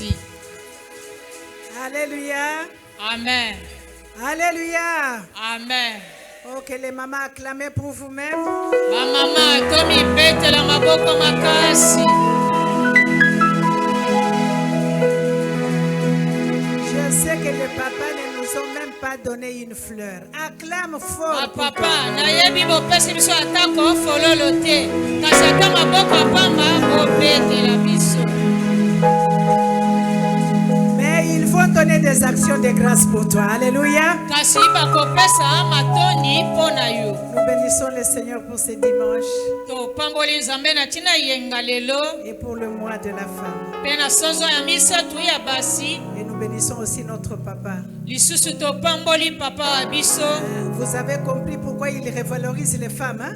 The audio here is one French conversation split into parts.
makasi. Alléluia. Amen. Alléluia. Amen. Ok, les mamans, acclamez pour vous-même. Ma maman, tomi bete la maboko makasi. Je sais que les papas ne nous ont même pas donné une fleur. Acclame fort. Ma papa, na yebi bo pesi biso atako fololo te. Kasi ata maboko apamba bo bete la biso. Mais ils vont donner des actions de grâce pour toi. Alléluia. Kasi bakopesa matoni pona yo. Nous bénissons le Seigneur pour ce dimanche To pamboli nzambe na tina yenga lelo. et pour le mois de la femme. Pena sozo ya misatu ya basi. Et nous bénissons aussi notre papa. Lisusu to pamboli papa wa biso. Vous avez compris pourquoi il révalorise les femmes, hein?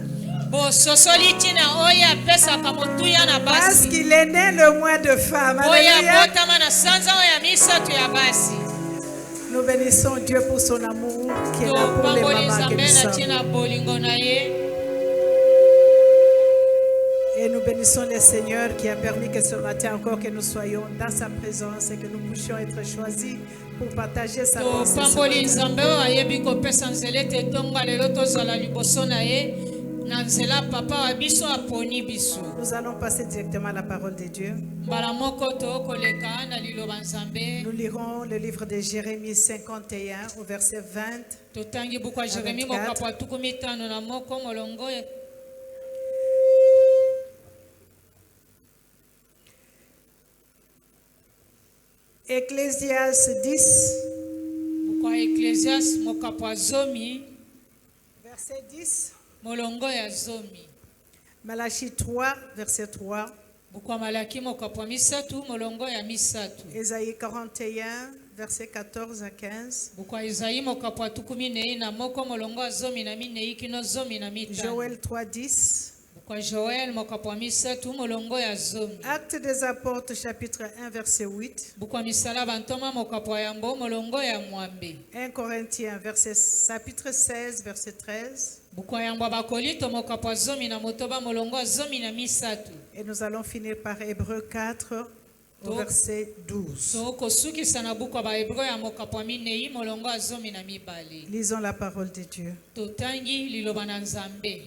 Bo sosoli tina oya pesa kamotuya na Parce basi. qu'il est né le mois de femme. Oya Alléluia. botama na sanza oya misatu ya basi. Nous bénissons Dieu pour son amour qui est To là pour les pamboli mamans que nzambe nous na sommes. tina bolingo na ye. Et nous bénissons le Seigneur qui a permis que ce matin encore que nous soyons dans sa présence et que nous puissions être choisis pour partager sa To pensée. ce pamboli matin. nzambe oyo ayebi kopesa nzela ete tonga lelo tozala liboso na ye na nzela papa wa biso aponi biso. Nous allons passer directement à la parole de Dieu. Mbala moko tokoleka na liloba nzambe. Nous lirons le livre de Jérémie 51 au verset 20. Totangi buku ya Jeremi 24. mokapo ya 51 molongo ya Ecclésiaste 10, buku ya Ecclesiastes mokapo ya zomi verset 10. molongo ya zomi. Malachie 3, verset 3. Buku ya Malaki mokapo ya misatu molongo ya misatu. Ésaïe 41, verset 14 à 15. Buku ya Isaïe mokapo ya 11 molongo ya zomi na minei kino zomi na mitano. Joël 3, 10. Buku ya Joel mokapo ya misatu molongo ya zomi. Actes des apôtres, chapitre 1, verset 8. Buku ya misalaba ntoma mokapo ya yambo molongo ya mwambe. 1 Corinthiens, chapitre 16, verset 13. Buku ya yambo ya bakolinto mokapo ya zomi na motoba molongo ya zomi na misatu. Et nous allons finir par Hébreux 4, au verset 12. Tokosukisa na buku ya bahebreu ya mokapo ya minei molongo ya zomi na mibale. Lisons la parole de Dieu. Totangi liloba na nzambe.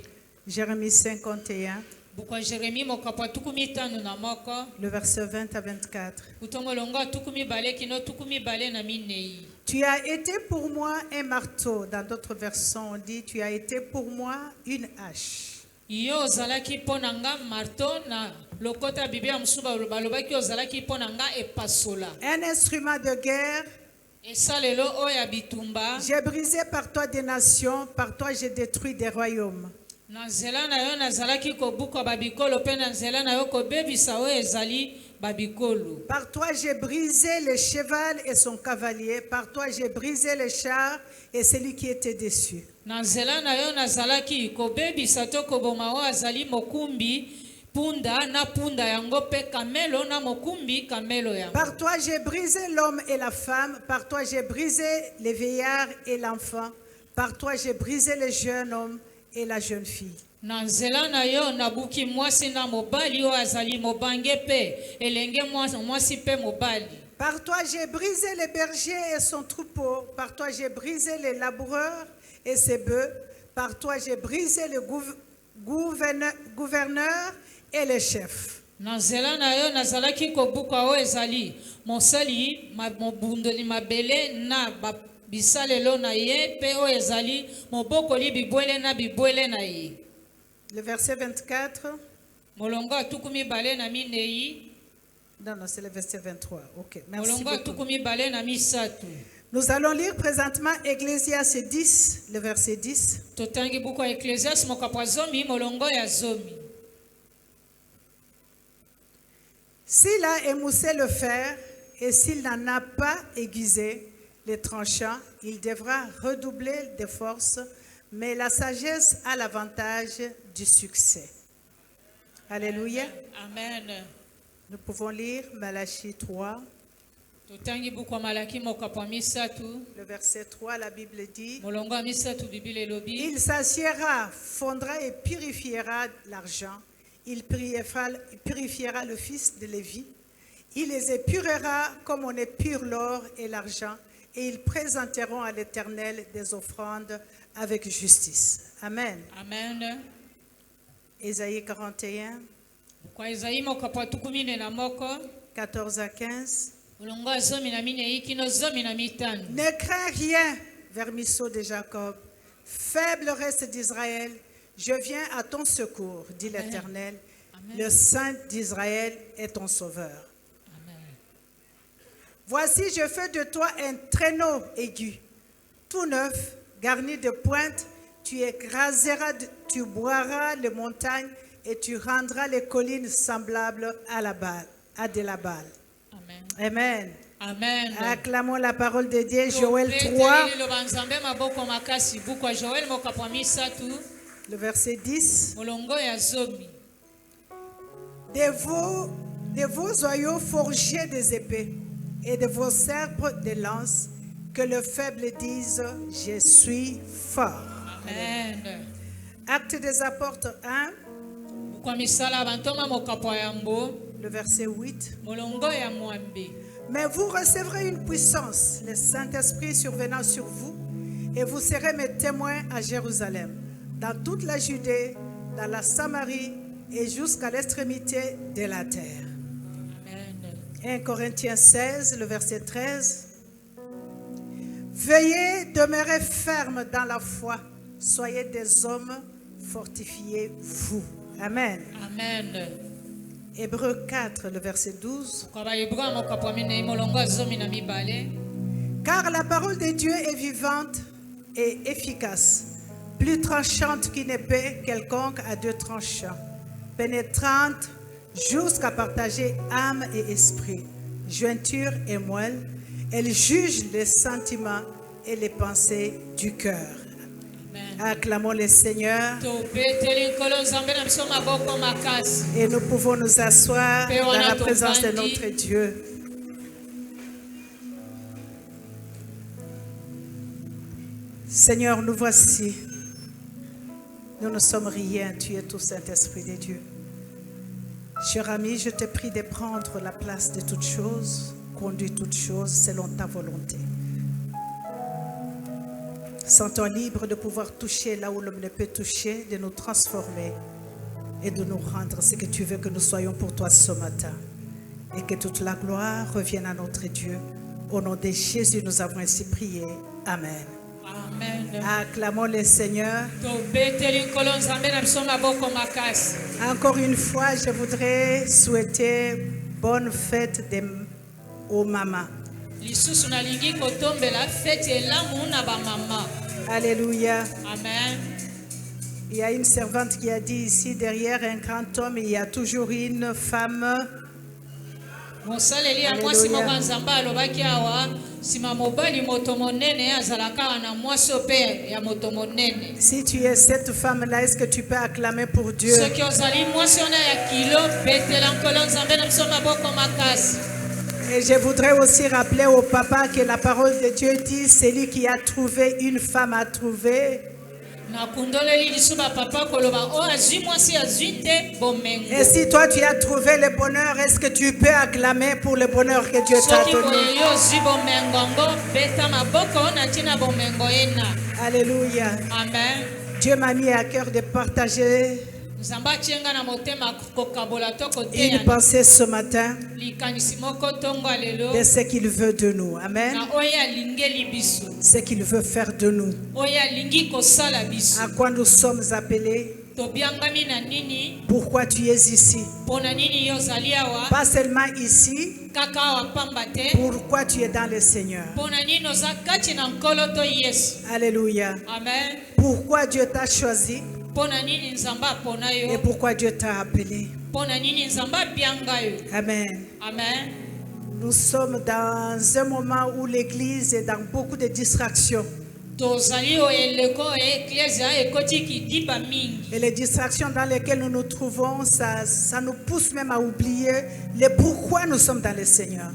Jérémie 51, Buku ya Jeremi mokapo ya 51 le verset 20 à 24. kuto molongo ya 12 kino 12 na minei. Tu as été pour moi un marteau. Dans d'autres versions, on dit, tu as été pour moi une hache. Yo ozalaki mpo na nga marto na lokota ya biblia mosusu balobaki ozalaki mpo na nga epasola. Un instrument de guerre. Esalelo oyo ya bitumba. J'ai brisé par toi des nations, par toi j'ai détruit des royaumes. Na nzela na yo nazalaki kobuka babikolo mpe na nzela na yo kobebisa oyo ezali babikolo. Par toi j'ai brisé le cheval et son cavalier. Par toi j'ai brisé le char et celui qui était dessus. Na nzela na yo nazalaki kobebisa to koboma oyo azali mokumbi punda na punda yango pe kamelo na mokumbi kamelo yango. Par toi j'ai brisé l'homme et la femme. Par toi j'ai brisé les vieillards et l'enfant. Par toi j'ai brisé le jeune homme et la jeune fille. Na nzela na yo nabuki mwasi na mobali oyo azali mobange pe elenge mwasi pe mobali. Par toi j'ai brisé le berger et son troupeau. Par toi j'ai brisé les laboureurs et ses bœufs. Par toi j'ai brisé le gouverneur et les chefs. Na nzela na yo nazalaki kobuka oyo ezali mosali mobundoli mabele na bisalelo na ye pe oyo ezali mobokoli bibwele na bibwele na ye. Le verset 24. Molongo ya 12 na minei. Non, c'est le verset 23. Ok, merci Molongo ya beaucoup. 12 na misatu. Nous allons lire présentement Ecclésiaste 10, le verset 10. Totangi buku ya Ecclesiastes mokapo ya zomi molongo ya zomi. S'il a émoussé le fer et s'il n'en a pas aiguisé les tranchants, il devra redoubler de force, mais la sagesse a l'avantage du succès. Alléluia. Amen. Nous pouvons lire Malachie 3, Totangi buku ya Malaki mokapo ya misatu. le verset 3, la Bible dit, Molongo ya misatu biblia elobi. il s'assiera, fondra et purifiera l'argent. Il purifiera le fils de Lévi. Il les épurera comme on épure l'or et l'argent, et ils présenteront à l'Éternel des offrandes avec justice. Amen. Amen. Ésaïe 41, Kwa Isaïe mokapo tukumine na moko 14 à 15. mulongo azomi na mine ikino zomi na mitano. Ne crains rien, vermisseau de Jacob, faible reste d'Israël, je viens à ton secours, dit l'Éternel. Amen. Le Saint d'Israël est ton sauveur. Amen. Voici, je fais de toi un traîneau aigu, tout neuf, garni de pointes. Tu écraseras, tu boiras les montagnes et tu rendras les collines semblables à de la balle. Amen. Amen. Amen. Acclamons la parole de Dieu, Joël 3, le verset 10. mulongo ya zomi. De vos oyaux forgés des épées et de vos serpes des lances, que le faible dise, je suis fort. Amen. Acte des apôtres 1, Kwa misala bantoma mokapo yambo le verset 8. mulongo ya mwambe. Mais vous recevrez une puissance, le Saint-Esprit survenant sur vous, et vous serez mes témoins à Jérusalem, dans toute la Judée, dans la Samarie et jusqu'à l'extrémité de la terre. Amen. 1 Corinthiens 16, le verset 13. Veuillez demeurer ferme dans la foi, soyez des hommes fortifiés, vous. Amen. Amen. Hébreux 4, le verset 12. Kwa baibwa mokapo mine mulongo ya zomi na mibale. Car la parole de Dieu est vivante et efficace, plus tranchante qu'une épée quelconque à deux tranchants, pénétrante jusqu'à partager âme et esprit, jointure et moelle. Elle juge les sentiments et les pensées du cœur. Amen. Acclamons le Seigneur Tobeteli nkolo nzambe na biso maboko makasi. et nous pouvons nous asseoir dans la présence de notre Dieu. Seigneur, nous voici. Nous ne sommes rien, tu es tout Saint-Esprit de Dieu. Cher ami, je te prie de prendre la place de toutes choses, conduis toutes choses selon ta volonté. Sens-toi libre de pouvoir toucher là où l'homme ne peut toucher, de nous transformer et de nous rendre ce que tu veux que nous soyons pour toi ce matin. Et que toute la gloire revienne à notre Dieu. Au nom de Jésus, nous avons ainsi prié. Amen. Amen. Acclamons le Seigneur. Tobeteli nkolo nzambe na biso maboko makasi. Encore une fois, je voudrais souhaiter bonne fête aux mamans. Lisusu nalingi kotombela fete elamu na bamama. Alléluia. Amen. Il y a une servante qui a dit ici, derrière un grand homme, il y a toujours une femme. Mosaleli ya mwasi moko nzambe alobaki awa sima mobali moto monene azalaka na mwasi pe ya moto monene. Si tu es cette femme-là, est-ce que tu peux acclamer pour Dieu? Soki ozali mwasi ona ya kilo betela nkolo nzambe na biso maboko makasi. Et je voudrais aussi rappeler au papa que la parole de Dieu dit, celui qui a trouvé une femme a trouvé. Et si toi tu as trouvé le bonheur, est-ce que tu peux acclamer pour le bonheur que Dieu t'a donné? Alléluia. Amen. Dieu m'a mis à cœur de partager une pensée ce matin de ce qu'il veut de nous. Amen. Ce qu'il veut faire de nous. À quoi nous sommes appelés. Pourquoi tu es ici? Pas seulement ici. Pourquoi tu es dans le Seigneur? Alléluia. Amen. Pourquoi Dieu t'a choisi? Et pourquoi Dieu t'a appelé? Amen. Amen. Nous sommes dans un moment où l'Église est dans beaucoup de distractions. Et les distractions dans lesquelles nous nous trouvons, ça nous pousse même à oublier le pourquoi nous sommes dans le Seigneur.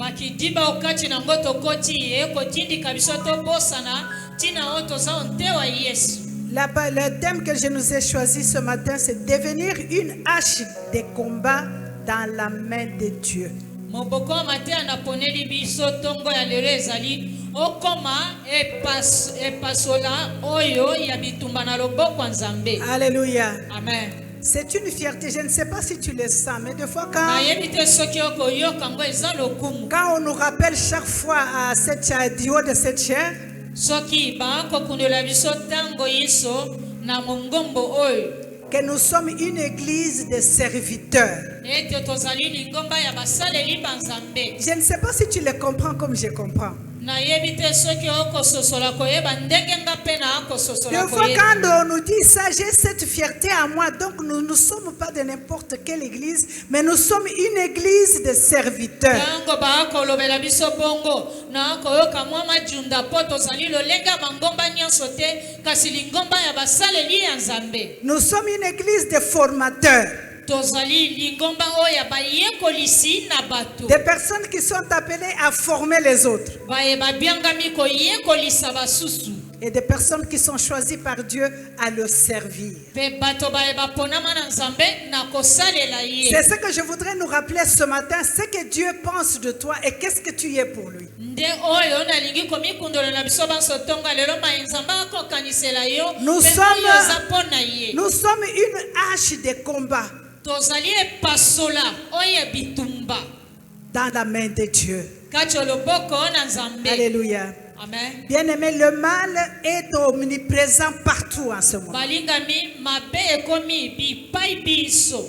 Le thème que je nous ai choisi ce matin, c'est devenir une hache de combat dans la main de Dieu. mobokoma te anaponeli biso ntongo ya lelo ezali okoma epasola oyo ya bitumba na loboko ya Nzambe. Alléluia. Amen. C'est une fierté. Je ne sais pas si tu le sens, mais des fois nayebi te soki okoyoka ngo eza lokumu quand on nous rappelle chaque fois à cette chair, du haut de cette chair, soki bakokundela biso ntango yiso na mongombo oyo que nous sommes une église de serviteurs. ete tozali lingomba ya basaleli ba Nzambe. Je ne sais pas si tu le comprends comme je comprends. nayebi te soki okososola koyeba ndenge nga mpe na akososola Des fois, koyeba. quand on nous dit ça, j'ai cette fierté à moi. Donc, nous ne sommes pas de n'importe quelle église, mais nous sommes une église de serviteurs. ntango baakolobela biso bongo na koyoka mwa majunda mpo tozali lolenge ya bangomba nyonso te kasi lingomba ya basaleli ya Nzambe. Nous sommes une église de formateurs. tozali lingomba oyo ya bayekolisi na bato Des personnes qui sont appelées à former les autres. baye babiangami koyekolisa basusu Et des personnes qui sont choisies par Dieu à le servir. mpe bato baye baponama na Nzambe na kosalela ye. C'est ce que je voudrais nous rappeler ce matin, ce que Dieu pense de toi et qu'est-ce que tu es pour lui. nde oyo nalingi komikundolela biso banso ntongo lelo mai Nzambe akokanisela yo Nous mpe sommes- oyo eza mpo na ye. Nous sommes une hache de combat tozali epasola oyo ya bitumba dans la main de Dieu. kati ya loboko na Nzambe. Alléluia. Amen. Bien-aimé, le mal est omniprésent partout en ce moment. balingami mabe ekomi bipai biso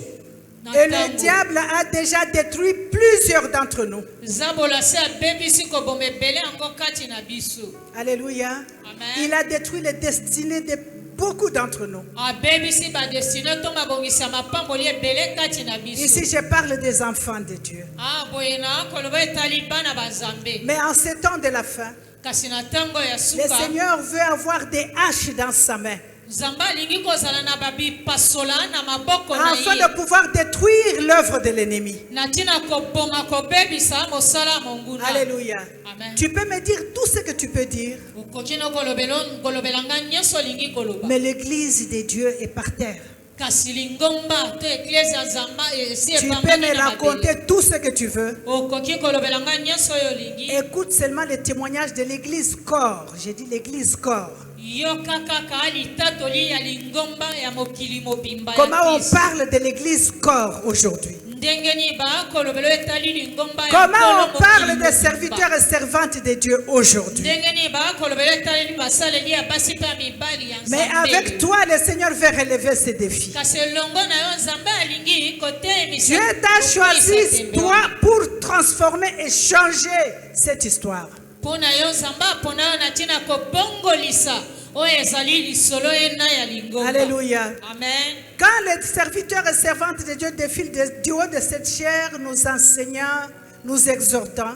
na Et le ntango. diable a déjà détruit plusieurs d'entre nous. zabola se abebisi koboma ebele yango kati na biso. Alléluia. Amen. Il a détruit les destinées de beaucoup d'entre nous. abebisi badestine to mabongisi ya mapamboli ebele kati na biso. Ici, je parle des enfants de Dieu. boye na koloba etali bana bazambe Mais en ces temps de la fin, kasi na ntango ya le suka Seigneur veut avoir des haches dans sa main Nzambe alingi kozala na babipasola na maboko na afin ye de pouvoir détruire l'œuvre de l'ennemi. na ntina koboma kobebisa mosala ya monguna. Alléluia. Amen. Tu peux me dire tout ce que tu peux dire, okoki na kolobela nga nyonso olingi koloba mais l'église de Dieu est par terre. kasi lingomba to eklise ya Nzambe esi Tu peux epambami me na mabele. raconter tout ce que tu veux. okoki kolobela nga nyonso oyo olingi. Écoute seulement les témoignages de l'église corps. J'ai dit l'église corps. yoka kaka litatoli ya lingomba ya mokili mobimba ya Comment on Kristo. parle de l'église corps aujourd'hui? ndenge nini bakolobela etali lingomba ya Comment nkolo on parle mokili des mobimba. serviteurs et servantes de Dieu aujourd'hui? ndenge nini bakolobela etali basaleli ya basi mpe ya mibali ya Mais Nzambe. avec toi, le Seigneur veut relever ces défis. kasi elongo na yo Nzambe alingi kotelemisa Dieu t'a kokwisa choisi, tembe toi, wana. pour transformer et changer cette histoire. mpo na yo Nzambe apona yo na ntina kobongolisa oyo ezali lisolo ena ya lingomba. Alléluia. Amen. Quand les serviteurs et servantes de Dieu défilent du haut de cette chair, nous enseignant, nous exhortant,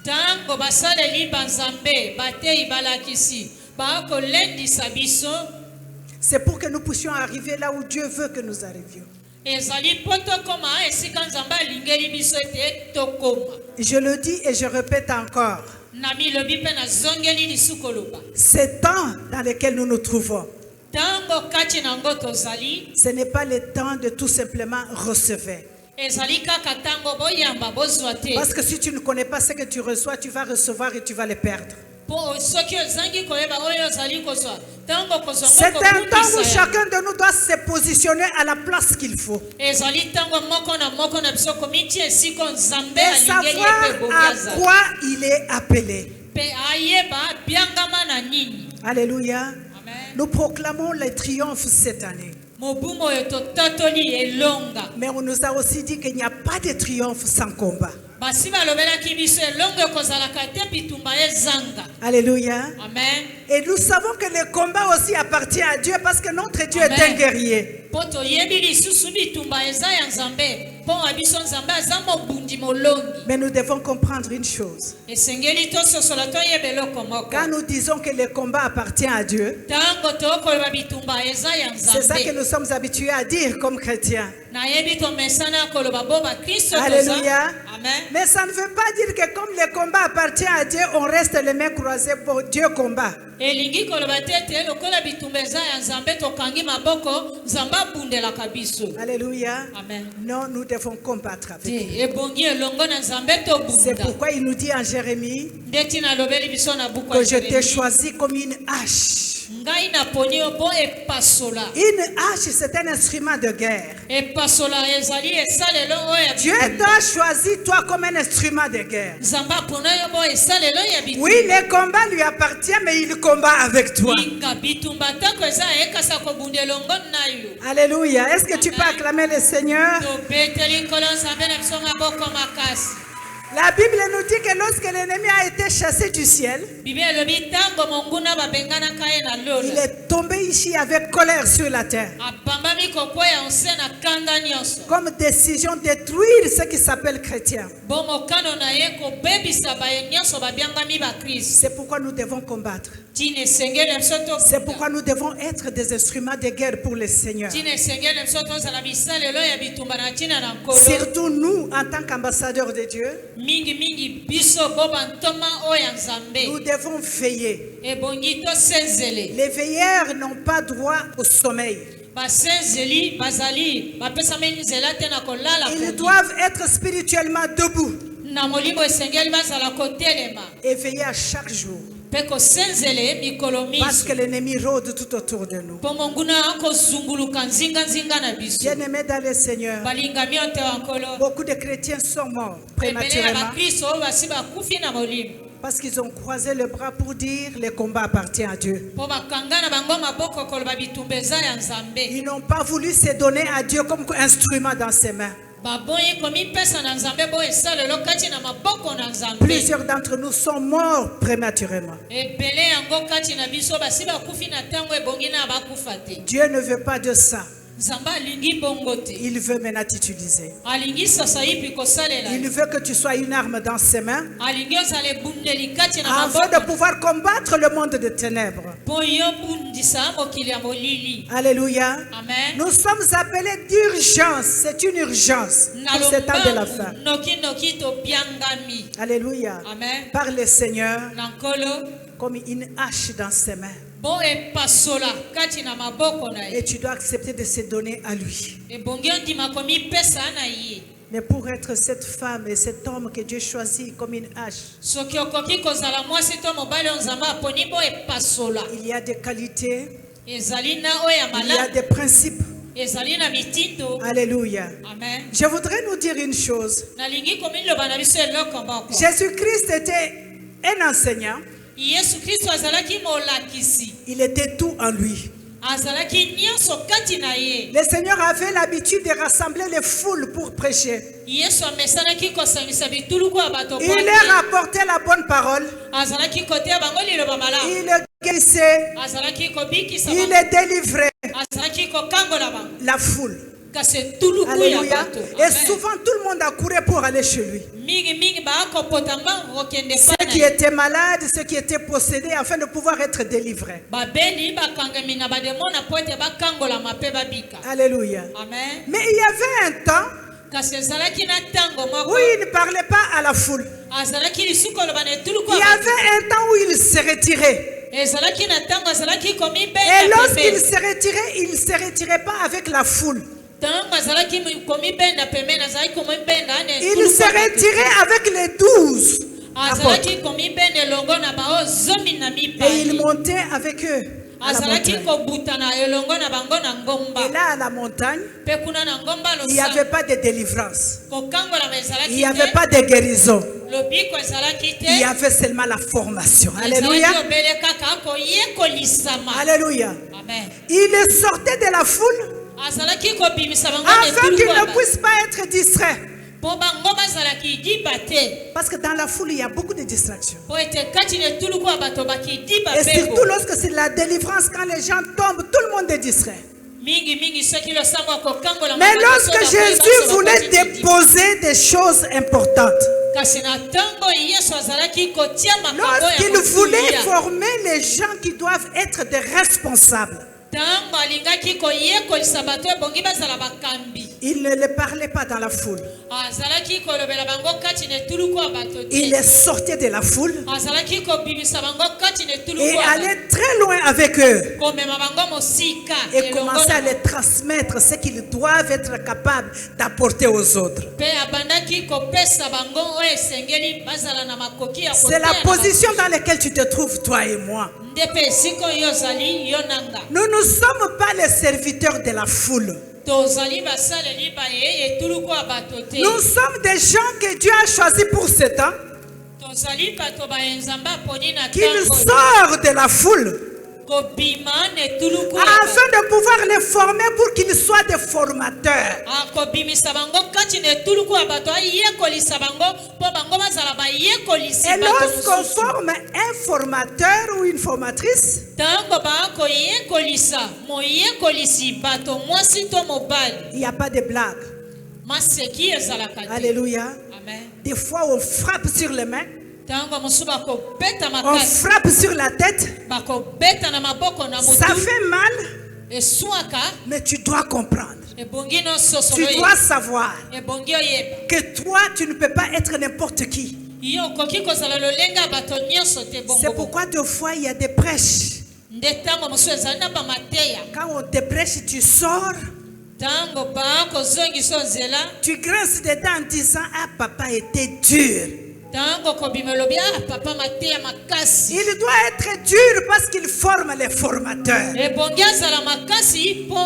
ntango basaleli banzambe bateyi balakisi bakolendisa biso c'est pour que nous puissions arriver là où Dieu veut que nous arrivions. ezali mpo tokóma esika Nzambe alingeli biso ete tokóma. Je le dis et je répète encore, na milobi mpe nazongeli lisusu koloba ces temps dans lesquels nous nous trouvons, ntango kati na yango tozali ce n'est pas le temps de tout simplement recevoir. ezali kaka ntango boyamba bozwa te Parce que si tu ne connais pas ce que tu reçois, tu vas recevoir et tu vas le perdre. mpo soki ozangi koyeba oyo ozali kozwa ntango kozwa C'est ngo un temps où kobundisa chacun de nous doit se positionner à la place qu'il faut. ezali ntango moko na biso komitia esiko Nzambe Et alingeli savoir ete bongi à azala quoi il est appelé. mpe ayeba biangama na nini. Alléluia. Amen. Nous proclamons le triomphe cette année. mobumu oyo totatoli elonga Mais on nous a aussi dit qu'il n'y a pas de triomphe sans combat. basi balobelaki biso elongo ekozalaka te bitumba ezanga. Alléluia. Amen. Et nous savons que le combat aussi appartient à Dieu parce que notre Dieu est Amen. un guerrier. mpo toyebi lisusu bitumba eza ya Nzambe mpo na biso Nzambe aza mobundi molongi. Mais nous devons comprendre une chose. esengeli tososola toyeba eloko moko Quand nous disons que le combat appartient à Dieu, ntango tokoloba bitumba eza ya c'est ça que Nzambe nous sommes habitués à dire comme chrétiens. nayebi tomesana koloba bo bakristo toza. Alléluia. Amen. Amen. Mais ça ne veut pas dire que comme le combat appartient à Dieu, on reste les mains croisées pour Dieu combat. Elingi koloba tete lokola bitumba eza ya nzambe tokangi maboko nzambe abundelaka biso. Alléluia. Amen. Non, nous devons combattre avec lui. Te ebongi elongo na nzambe C'est tobunda. pourquoi il nous dit en Jérémie Ndeti nalobeli biso na buku que ya je t'ai Jérémie. choisi comme une hache. Ngai naponi yo mpo epasola. Une hache, c'est un instrument de guerre. Epasola ezali esalelo oyo ya Dieu bitumba. t'a choisi toi comme un instrument de guerre. Nzambe apona yo mpo esalelo ya bitumba. Oui, le combat lui appartient, mais il combat avec toi. Inga bitumba tako eza ekasa kobunda elongo na yo. Alléluia. Est-ce que tu peux acclamer le Seigneur? Tobeteli nkolo nzambe na biso maboko makasi. La Bible nous dit que lorsque l'ennemi a été chassé du ciel, Bible elobi ntango monguna babenganaka ye na il lola. est tombé ici avec colère sur la terre. Apambami kokwea onse na kanda nyonso. Comme décision détruire ce qui s'appelle chrétien. Bo mokano na ye kobebisa baye nyonso babiangami bakristo. C'est pourquoi nous devons combattre. Tina esengeli biso C'est tobunda. pourquoi nous devons être des instruments de guerre pour le Seigneur. Tina esengeli biso tozala bisalelo ya bitumba na ntina na nkolo. Surtout nous, en tant qu'ambassadeurs de Dieu, Mingi biso bo bantoma oyo ya nzambe. nous devons veiller. Ebongi tosenzele. Les veilleurs n'ont pas droit au sommeil. Basenzeli bazali bapesameli nzela te na kolala Ils poni. doivent être spirituellement debout Na molimo esengeli bazala kotelema. et veiller à chaque jour. Mpe kosenzele mikolo Parce miso. que l'ennemi rôde tout autour de nous. Po monguna akozunguluka nzinga na biso. Bien-aimés dans le Seigneur, Balingami onte wa nkolo. beaucoup de chrétiens sont morts Ebele ya prématurément bakristo oyo basi bakufi na molimo. parce qu'ils ont croisé le bras pour dire le combat appartient à Dieu. Po bakanga na bango maboko koloba bitumba eza ya nzambe. Ils n'ont pas voulu se donner à Dieu comme instrument dans ses mains. Baboyi komipesa na nzambe bo esalelo kati na maboko na nzambe. Plusieurs d'entre nous sont morts prématurément. Ebele yango kati na biso basi bakufi na ntango ebongi na bakufa te. Dieu ne veut pas de ça. Nzambe alingi bongo te. Il veut maintenant t'utiliser. Alingi sasa yipi kosalela. Il veut que tu sois une arme dans ses mains Alingi ozala ebundeli kati na afin maboko. de pouvoir combattre le monde des ténèbres. Po yo bundisa mokili ya molili. Alléluia. Amen. Nous sommes appelés d'urgence. C'est une urgence pour ce temps de la fin. Noki to biangami. Alléluia. Amen. Par le Seigneur Nankolo comme une hache dans ses mains. bo epasola kati na maboko na Et ye. tu dois accepter de se donner à lui. Ebongi ondima komipesa na ye. Mais pour être cette femme et cet homme que Dieu choisit comme une hache, Soki okoki kozala mwasi to mobali oyo nzambe aponi bo epasola. il y a des qualités, Ezali na oyo ya il y a malamu. des principes. Ezali na mitindo. Alléluia. Amen. Je voudrais nous dire une chose. Nalingi komiloba na biso eloko moko. Jésus-Christ était un enseignant. Yesu Kristo azalaki molakisi. Il était tout en lui. Azalaki nyonso kati na ye. Le Seigneur avait l'habitude de rassembler les foules pour prêcher. Yesu amesanaki kosangisa bituluku ya bato Il po leur apportait la bonne parole. azalaki koteya bango liloba malamu. Il les guérissait. Azalaki kobikisa Il bango. les délivrait. Azalaki kokangola bango. La foule. Kasi tuluku ya Alléluia. bato. Et Amen. souvent, tout le monde accourait pour aller chez lui. Mingi baakopota mbango kokende Ceux pana qui ye. étaient malades, ceux qui étaient possédés, afin de pouvoir être délivrés. Babeli bakangami na bademona po ete bakangolama mpe babika. Alléluia. Amen. Mais il y avait un temps Kasi ezalaki na ntango où moko. il ne parlait pas à la foule. Azalaki lisusu koloba na etuluku Il y ya bato. avait un temps où il se retirait. Ezalaki na ntango azalaki Et komibenda lorsqu'il pembeni. se retirait, il ne se retirait pas avec la foule. Ntango azalaki komibenda pembeni azalaki komibenda na Il etuluku se ya bato. retirait avec les 12 apôtres. Azalaki komibenda elongo na bao zomi na Et il mibale. montait avec eux à la Azalaki montagne. kobutana elongo na bango na Et ngomba. là, à la montagne, Mpe kuna na ngomba il n'y avait losa. pas de délivrance. Kokangolama Il ezalaki n'y avait te. pas de guérison. Lobiko ezalaki te. Il y avait seulement la formation. Ezalaki Alléluia. obele kaka koyekolisama. Alléluia. Amen. Il sortait de la foule Azalaki kobimisa bango na afin etuluku qu'il ya ne bato. puisse pas être distrait. Po bango bazalaki diba te. Parce que dans la foule, il y a beaucoup de distractions. Po ete kati na etuluku ya bato bakidiba Et surtout peko. lorsque c'est la délivrance, quand les gens tombent, tout le monde est distrait. Mingi soki losango akokangola. Mais lorsque Jésus voulait déposer des choses importantes, Kasi na ntango Yesu azalaki kotia makambo ya lorsqu'il voulait kotulia. former les gens qui doivent être des responsables, Ntango alingaki koyekolisa bato ebongi bazala bakambi. Il ne les parlait pas dans la foule. azalaki kolobela bango kati na etuluku ya bato Il te les sortait de la foule azalaki kobimisa bango kati na etuluku et ya bato allait très loin avec eux komema bango mosika et elongo commençait à na les transmettre ce qu'ils doivent être capables d'apporter aux autres. mpe abandaki kopesa bango oyo esengeli bazala na makoki ya C'est la koteya na position dans laquelle tu te trouves, toi et moi. nde mpe esika oyo ozali yo nanga Nous ne sommes pas les serviteurs de la foule. tozali basaleli baye etuluku ya bato te Nous sommes des gens que Dieu a choisis pour ce temps, tozali bato baye nzambe aponi na qu'ils ntango sortent de la foule kobima na etuluku ya afin de pouvoir les former pour qu'ils soient des formateurs. akobimisa bango kati na etuluku ya bato ayekolisa bango mpo bango bazala bayekolisi Et bato lorsqu'on mosusu forme un formateur ou une formatrice, ntango bakoyekolisa moyekolisi bato mwasi to mobali il n'y a pas de blague. maseki ezalaka te Alléluia. amen Des fois, on frappe sur les mains, ntango mosusu bakobeta on makasi frappe sur la tête. bakobeta na maboko na Ça motu fait mal, eswaka mais tu dois comprendre. ebongi nyonso Tu solo dois savoir ebongi oyeba que toi, tu ne peux pas être n'importe qui. yo okoki kozala lolenge ya bato nyonso te C'est bongo pourquoi deux fois, il y a des prêches. nde ntango mosusu ezali na bamateya Quand on te prêche, tu sors, ntango bakozongisa nzela tu grinces des dents en disant, ah, papa était dur. ntango kobima elobi papa mateya makasi Il doit être dur parce qu'il forme les formateurs. ebongi azala makasi mpo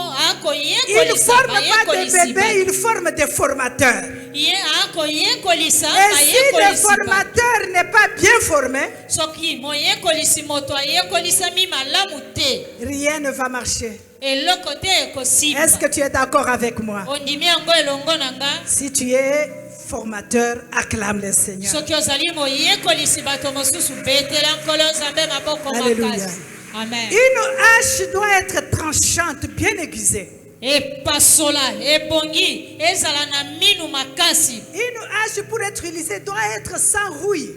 Il ne forme pas des akoyekolisa bébés, il forme des formateurs. ye akoyekolisa Et si le ayekolisi formateur n'est pas bien formé, soki moyekolisi moto ayekolisami malamu te rien ne va marcher. eloko te ekosimba Est-ce que tu es d'accord avec moi? ondimi yango elongo na nga Si tu es formateur, acclame le Seigneur. soki ozali moyekolisi bato mosusu betela nkolo nzambe maboko Alléluia. makasi amen Une hache doit être tranchante, bien aiguisée. epasola ebongi ezala na minu makasi Une hache pour être utilisée doit être sans rouille.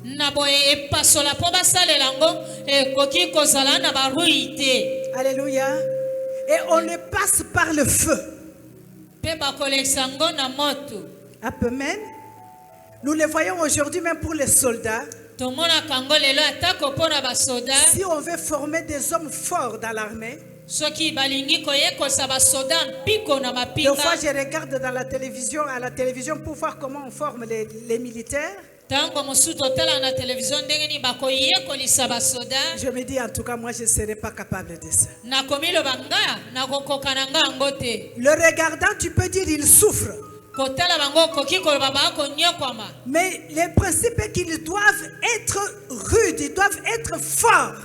na boye epasola mpo basalela yango ekoki kozala na barui te Alléluia. Et on le passe par le feu. mpe bakolekisa yango na moto Amen. Nous le voyons aujourd'hui même pour les soldats. tomonaka yango lelo atako mpo na basoda Si on veut former des hommes forts dans l'armée, soki balingi koyekolisa basoda mpiko na des fois mapinga je regarde dans la télévision, à la télévision pour voir comment on forme les militaires. ntango mosusu totala na televizio ndenge nini bakoyekolisa basoda Je me dis en tout cas, moi je ne serais pas capable de ça. nakomiloba nga nakokoka na nga yango te Le regardant, tu peux dire il souffre. kotala bango okoki koloba bakonyokwama Mais le principe est qu'ils doivent être rudes, ils doivent être forts.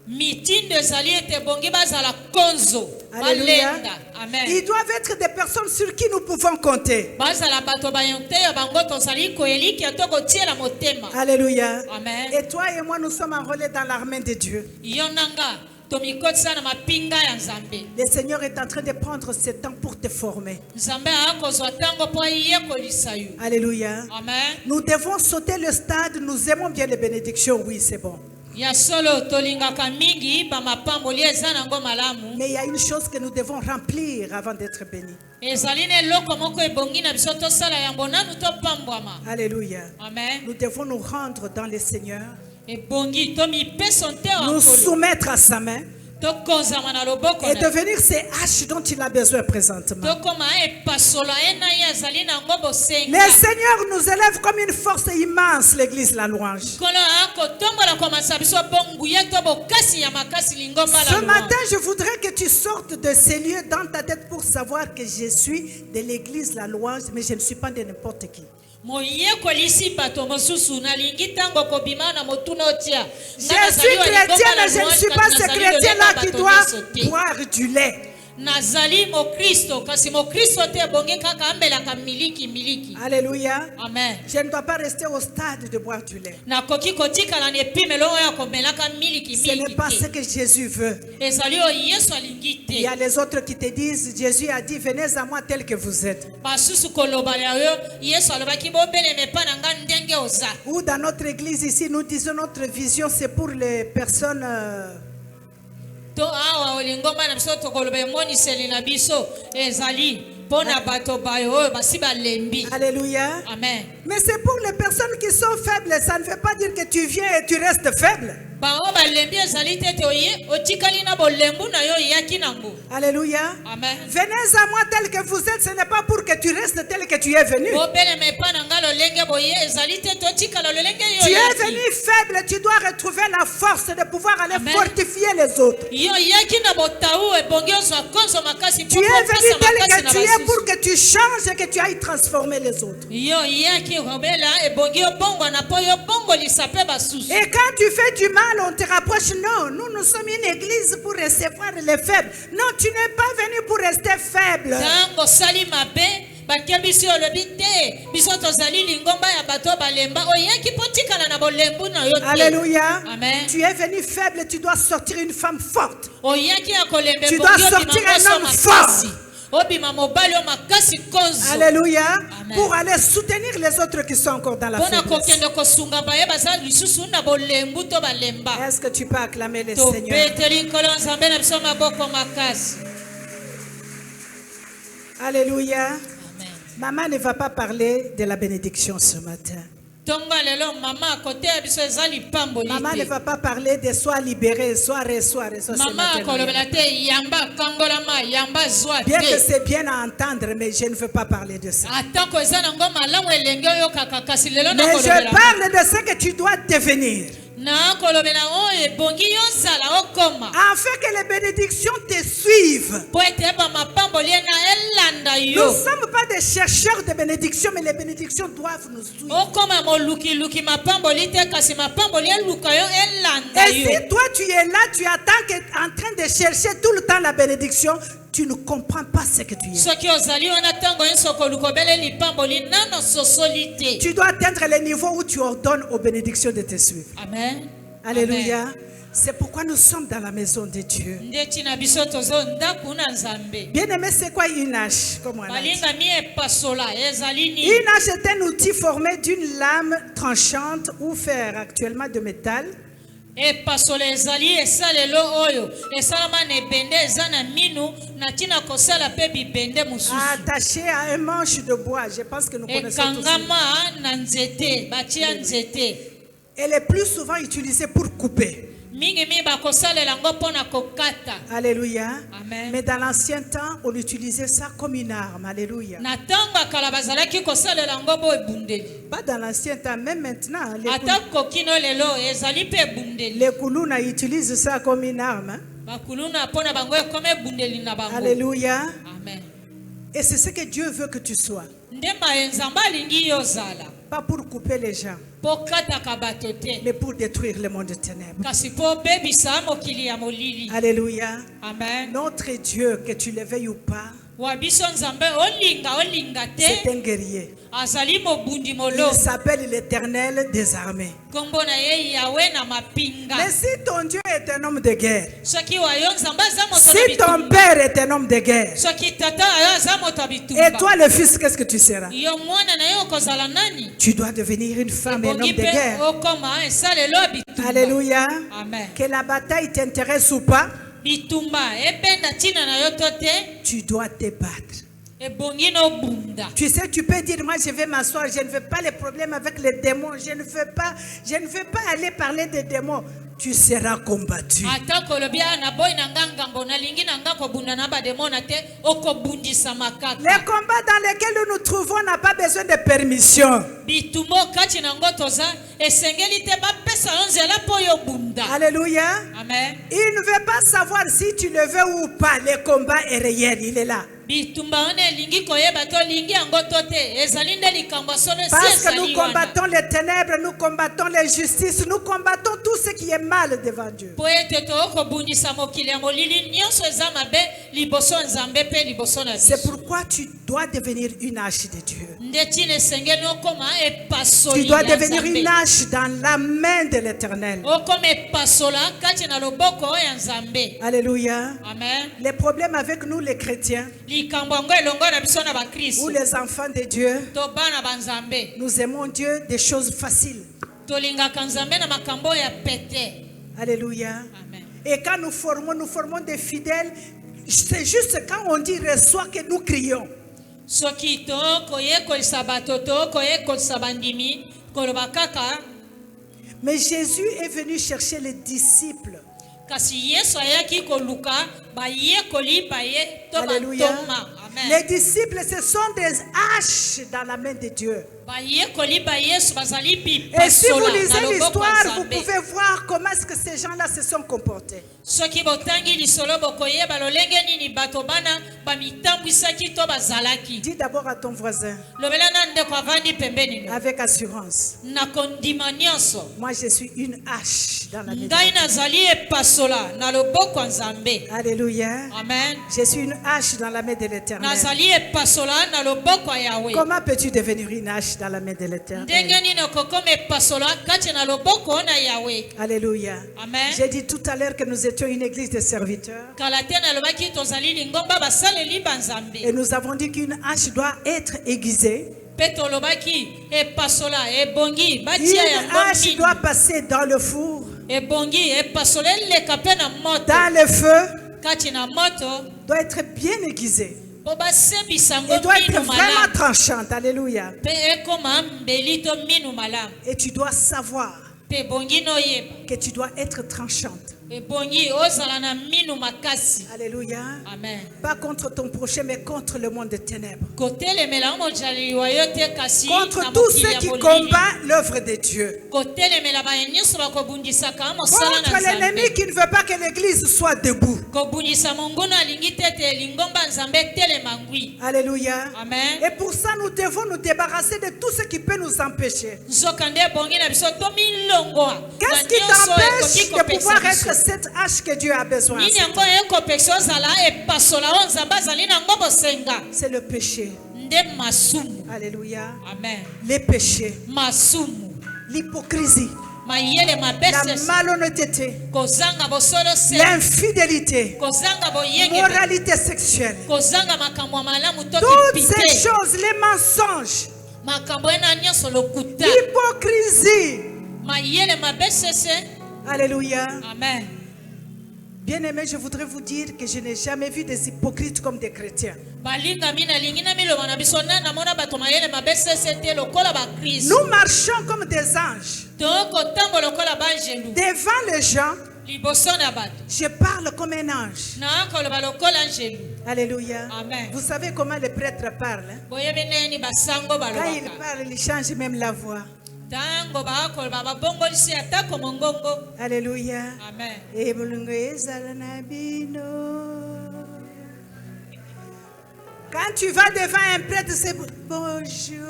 mitindo ezali ete bongi bazala konzo Alléluia. balenda amen Ils doivent être des personnes sur qui nous pouvons compter. bazala bato bayoteya bango tozali koelikia to kotiela motema Alléluia. amen Et toi et moi, nous sommes enrôlés dans l'armée de Dieu. yo nanga tomikotisa na mapinga ya nzambe Le Seigneur est en train de prendre ce temps pour te former. nzambe akozwa ntango mpo ayekolisa yo Alléluia. amen Nous devons sauter le stade. Nous aimons bien les bénédictions. Oui, c'est bon. ya solo tolingaka mingi bamapamboli eza nango malamu Mais il y a une chose que nous devons remplir avant d'être bénis. ezali na eloko moko ebongi na biso tosala yango nanu topambwama Alléluia. amen Nous devons nous rendre dans le Seigneur, ebongi tomipesa nte nous wankolo soumettre à sa main tokonzama na loboko et na devenir ces haches dont il a besoin présentement. tokoma epasola ye na ye azali nango Le bosenga Seigneur nous élève comme une force immense, l'église La Louange. nkolo akotombola komasa biso bonguya to bokasi ya makasi lingomba Ce la matin, je voudrais que tu sortes de ces lieux dans ta tête pour savoir que je suis de l'église La Louange, mais je ne suis pas de n'importe qui. moyekolisi bato mosusu nalingi ntango kobima na motuna otia Je suis chrétien, mais je ne suis pas ce chrétien-là qui doit boire du lait. nazali mokristo kasi mokristo te ebongi kaka ambelaka miliki Alléluia. amen Je ne dois pas rester au stade de boire du lait. nakoki kotikala na epimelo oyo ya komelaka Ce miliki n'est pas ce te que Jésus veut. ezali oyo yesu alingi Il y a te les autres qui te disent, Jésus a dit, venez à moi tel que vous êtes. basusu koloba yayo yesu alobaki bobelema epa na nga ndenge oza Ou dans notre église ici, nous disons notre vision, c'est pour les personnes to awa olingomba na biso tokoloba emoniseli na biso ezali Pona bato bayo oyo basi balembi. Alléluia. Amen. Mais c'est pour les personnes qui sont faibles. Ça ne veut pas dire que tu viens et tu restes faible. Bango balembi ezali tete oye otikali na bolembu na yo yaki nango. Alléluia. Amen. Venez à moi tel que vous êtes. Ce n'est pas pour que tu restes tel que tu es venu. Bobele mepa na ngalo lenge boye ezali tete otikala lolenge yo. Tu es venu faible. Tu dois retrouver la force de pouvoir aller Amen. Fortifier les autres. Yo yaki na botau ebongi ozwa konzo makasi Tu es venu tel que tu es pour que tu changes et que tu ailles transformer les autres. Yo yaki robela ebongi obongo na po yo bongo lisape basusu. Et quand tu fais du mal, on te rapproche. Non, nous sommes une église pour recevoir les faibles. Non, tu n'es pas venu pour rester faible. Tango sali mabe bakebisi olobi te biso tozali lingomba ya bato balemba oyaki potikala na bolembu na yo te. Alléluia. Amen. Tu es venu faible, tu dois sortir une femme forte. Oyaki ya kolembe Tu dois sortir un homme fort. obima mobali o makasi konzo. Alléluia. Amen. Pour aller soutenir les autres qui sont encore dans la Pona faiblesse. kokende kosunga baye baza lisusu na bolembu to balemba. Est-ce que tu peux acclamer le To Seigneur? beteli nkolo nzambe na biso maboko makasi. Alléluia. Amen. Maman ne va pas parler de la bénédiction ce matin. Tonga lelo mama kote ya biso ezali pamboli te. Maman ne va pas parler de sois libéré, sois reçoit. Mama kolobela te yamba kangolama yamba zwa Bien que te. c'est bien à entendre, mais je ne veux pas parler de ça. Atako eza na ngoma malamu elenge oyo kaka kasi lelo na Mais je kolobela. parle de ce que tu dois devenir. Na kolobela oyo ebongi yozala okoma. Afin que les bénédictions te suivent. Po ete ba mapamboli na elanda Nous yo. ne sommes pas des chercheurs de bénédictions, mais les bénédictions doivent nous suivre. Okoma moluki luki mapamboli te kasi mapamboli eluka yo elanda Et yo. si toi tu es là, tu attends en train de chercher tout le temps la bénédiction, tu ne comprends pas ce que tu es. Soki ozali wana tango nyonso kolukobele lipamboli nano sosoli te. Tu dois atteindre le niveau où tu ordonnes aux bénédictions de te suivre. Amen. Alléluia. C'est pourquoi nous sommes dans la maison de Dieu. Ndeti na biso tozo ndaku na nzambe. Bien aimé, c'est quoi une hache? Comme on a dit. Balinga mi epasola ezali ni. Une hache est un outil formé d'une lame tranchante ou fer, actuellement de métal, Epasola ezali esalelo oyo esalama na ebende eza na minu na tina kosala pe bibende mosusu. attachée à un manche de bois. Je pense que nous connaissons tous. Ekangama na nzete batia nzete. Elle est plus souvent utilisée pour couper. Mingi mi bakosalela ngo mpona kokata. Alléluia. Amen. Mais dans l'ancien temps, on utilisait ça comme une arme. Alléluia. Na ntango ya kala bazalaki kosalela ngo bo ebundeli. Pas dans l'ancien temps, même maintenant. Ata kokino lelo ezali pe ebundeli. Les Koulouna utilisent ça comme une arme. Hein. Bakuluna mpona bango ekoma ebundeli na bango. Alléluia. Amen. Et c'est ce que Dieu veut que tu sois. Ndemba enzambe alingi yozala. Pas pour couper les gens, Po kataka bato te. mais pour détruire le monde de ténèbres. Kasi po bebisa mokili ya molili. Alléluia. Amen. Notre Dieu, que tu le veuilles ou pas, Wa biso nzambe olinga c'est te. un guerrier. Azali mobundi molo. Il s'appelle l'Éternel des armées. Kombo na ye yawe na mapinga. Mais si ton Dieu est un homme de guerre, Soki wa yo nzambe aza moto na si ton bitumba. père est un homme de guerre, Soki tata ayo aza moto na bitumba. et toi le fils, qu'est-ce que tu seras? Yo mwana na yo kozala nani? Tu dois devenir une femme et un homme Bongi de pe guerre. okoma esalelo ya bitumba. Alléluia. Amen. Que la bataille t'intéresse ou pas, Bitumba ebenda tina na yo to te. tu dois te battre. Ebongi no bunda. Tu sais, tu peux dire, moi je vais m'asseoir, je ne veux pas les problèmes avec les démons, je ne veux pas aller parler des démons. Tu seras combattu. Ata kolobia na boy na ngangambo na lingi na ngako bunda na bademona te okobundisa makaka. Les combats dans lesquels nous nous trouvons n'a pas besoin de permission. Bitumbo kati na ngo toza esengeli te bapesa yo nzela po yo bunda. Alléluia. Amen. Il ne veut pas savoir si tu le veux ou pas. Le combat est réel, il est là. Bitumba one lingi koyeba to lingi yango to te ezali nde likambo solo Parce que ezali nous wana. combattons les ténèbres, nous combattons l'injustice, nous combattons tout ce qui est mal devant Dieu. Po ete tokobundisa mokili ya molili nyonso eza mabe liboso nzambe pe liboso na C'est biso. pourquoi tu dois devenir une hache de Dieu. Nde tina esengeli okoma Tu epasoli dois ya devenir une nzambe. hache dans la main de l'Éternel. Okoma epasola kati na loboko ya nzambe. Alléluia. Amen. Les problèmes avec nous, les chrétiens, Likambo yango elongo na biso na ou bakristo les enfants de Dieu, to bana banzambe nous aimons Dieu des choses faciles. tolingaka nzambe na makambo ya pete. Alléluia. Amen. Et quand nous formons des fidèles, c'est juste quand on dit reçois que nous crions. soki tokoyekolisa bato tokoyekolisa bandimi koloba kaka Mais Jésus est venu chercher les disciples. kasi yesu ayaki koluka bayekoli baye to Alléluia. bantoma. Amen. Les disciples, ce sont des haches dans la main de Dieu. bayekoli ba yesu bazali Et si vous bipasola lisez na loboko ya l'histoire, vous Nzambe. pouvez voir comment est-ce que ces gens-là se sont comportés. soki botangi lisolo bokoyeba lolenge nini bato bana bamitambwisaki to bazalaki. Dis d'abord à ton voisin, lobela na ndeko avandi pembeni no. avec assurance, na kondima nyonso moi je suis une hache dans la main de ngai Dieu. nazali epasola na loboko ya Nzambe. Alléluia. Amen. Je suis une hache dans la main de l'Éternel. nazali epasola na loboko ya Yawe. Comment peux-tu devenir une hache dans la main de l'Éternel? ndenge nini okokoma epasola kati na loboko na Yawe. Alléluia. Amen. J'ai dit tout à l'heure que nous étions une église de serviteurs. kala te nalobaki tozali lingomba basaleli banzambe. Et nous avons dit qu'une hache doit être aiguisée. mpe tolobaki epasola ebongi Une batia yango hache minu. doit passer dans le four, ebongi epasola eleka mpe na moto dans le feu, kati na moto doit être bien aiguisée. po basembisa yango Et doit être minu vraiment malamu tranchante. Alléluia. mpe ekoma mbeli to minu malamu. Et tu dois savoir mpe ebongi noyeba que tu dois être tranchante. ebongi ozala na minu makasi. Alléluia. Amen. Pas contre ton prochain, mais contre le monde des ténèbres. kotelemela mojaleliwa yo te kasi Contre na tous mokili ceux ya qui molili. combattent l'œuvre de Dieu. kotelemela baye nyonso bakobundisaka mosala na Contre l'ennemi Nzambe. qui ne veut pas que l'église soit debout. kobundisa monguna alingi te ete lingomba Nzambe etelema ngwi. Alléluia. Amen. Et pour ça, nous devons nous débarrasser de tout ce qui peut nous empêcher. nzoka nde ebongi na biso tomilongoa Qu'est-ce qui t'empêche de pouvoir être cette hache que Dieu a besoin? nini yango ekopekisa ozala epasola oyo Nzambe azali nango bosenga. C'est le péché. nde masumu. Alléluia. Amen. Les péchés, masumu l'hypocrisie, mayele la mabese malhonnêteté, kozanga bosolo se l'infidélité, kozanga boyenge moralité sexuelle. kozanga makambo ya malamu to Toutes ces kipite choses, les mensonges, makambo ena nyonso lokuta l'hypocrisie. mayele mabesese. Alléluia. Amen. Bien-aimés, je voudrais vous dire que je n'ai jamais vu des hypocrites comme des chrétiens. balingami nalingi na miloba na biso na namona bato mayele mabesese te lokola bakristo. Nous marchons comme des anges. tokotambola lokola banjelu Devant les gens, liboso na bato je parle comme un ange. nakoloba lokola njelu. Alléluia. Amen. Vous savez comment les prêtres parlent, hein? boyebi neni basango Quand ils balobaka parlent, ils changent même la voix. ntango bakoloba babongolisi atako mongongo. Alléluia. Amen. Et bolongo ezala na bino. Quand tu vas devant un prêtre, c'est bonjour.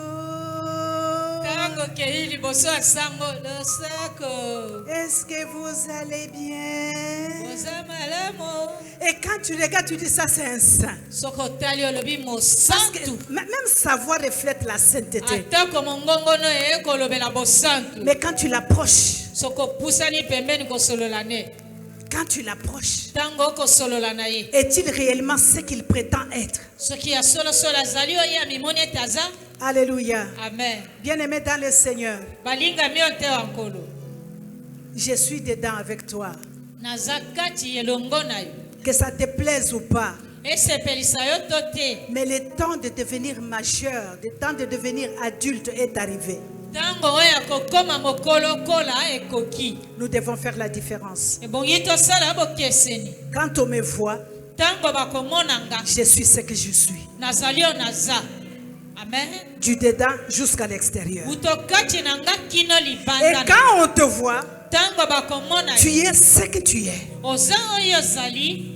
ntango okei liboso ya sango losako Est-ce que vous allez bien? oza malamu. Et quand tu regardes, tu dis ça, c'est un saint. soki otali olobi Parce que mosantu même sa voix reflète la sainteté. atako mongongo no ekolobela bosantu. Mais quand tu l'approches, soki opusani pembeni kosolola ne quand tu l'approches, ntango okosolola na ye est-il réellement ce qu'il prétend être? soki ya solosolo azali oyo amimoni ete aza. Alléluia. Amen. Bien-aimé dans le Seigneur, balingami yo te wa nkolo je suis dedans avec toi. naza kati elongo na yo Que ça te plaise ou pas. esepelisa yo to te. Mais le temps de devenir majeur, le temps de devenir adulte est arrivé. ntango oyo akokoma mokolokola ekoki. Nous devons faire la différence. ebongi tosala bokeseni. Quand on me voit, ntango bakomona nga je suis ce que je suis. nazali oyo naza. Amen. Du dedans jusqu'à l'extérieur. butokati na nga kino Et libanda na quand on te voit, ntango bakomona tu yo es ce que tu es. oza oyo ozali.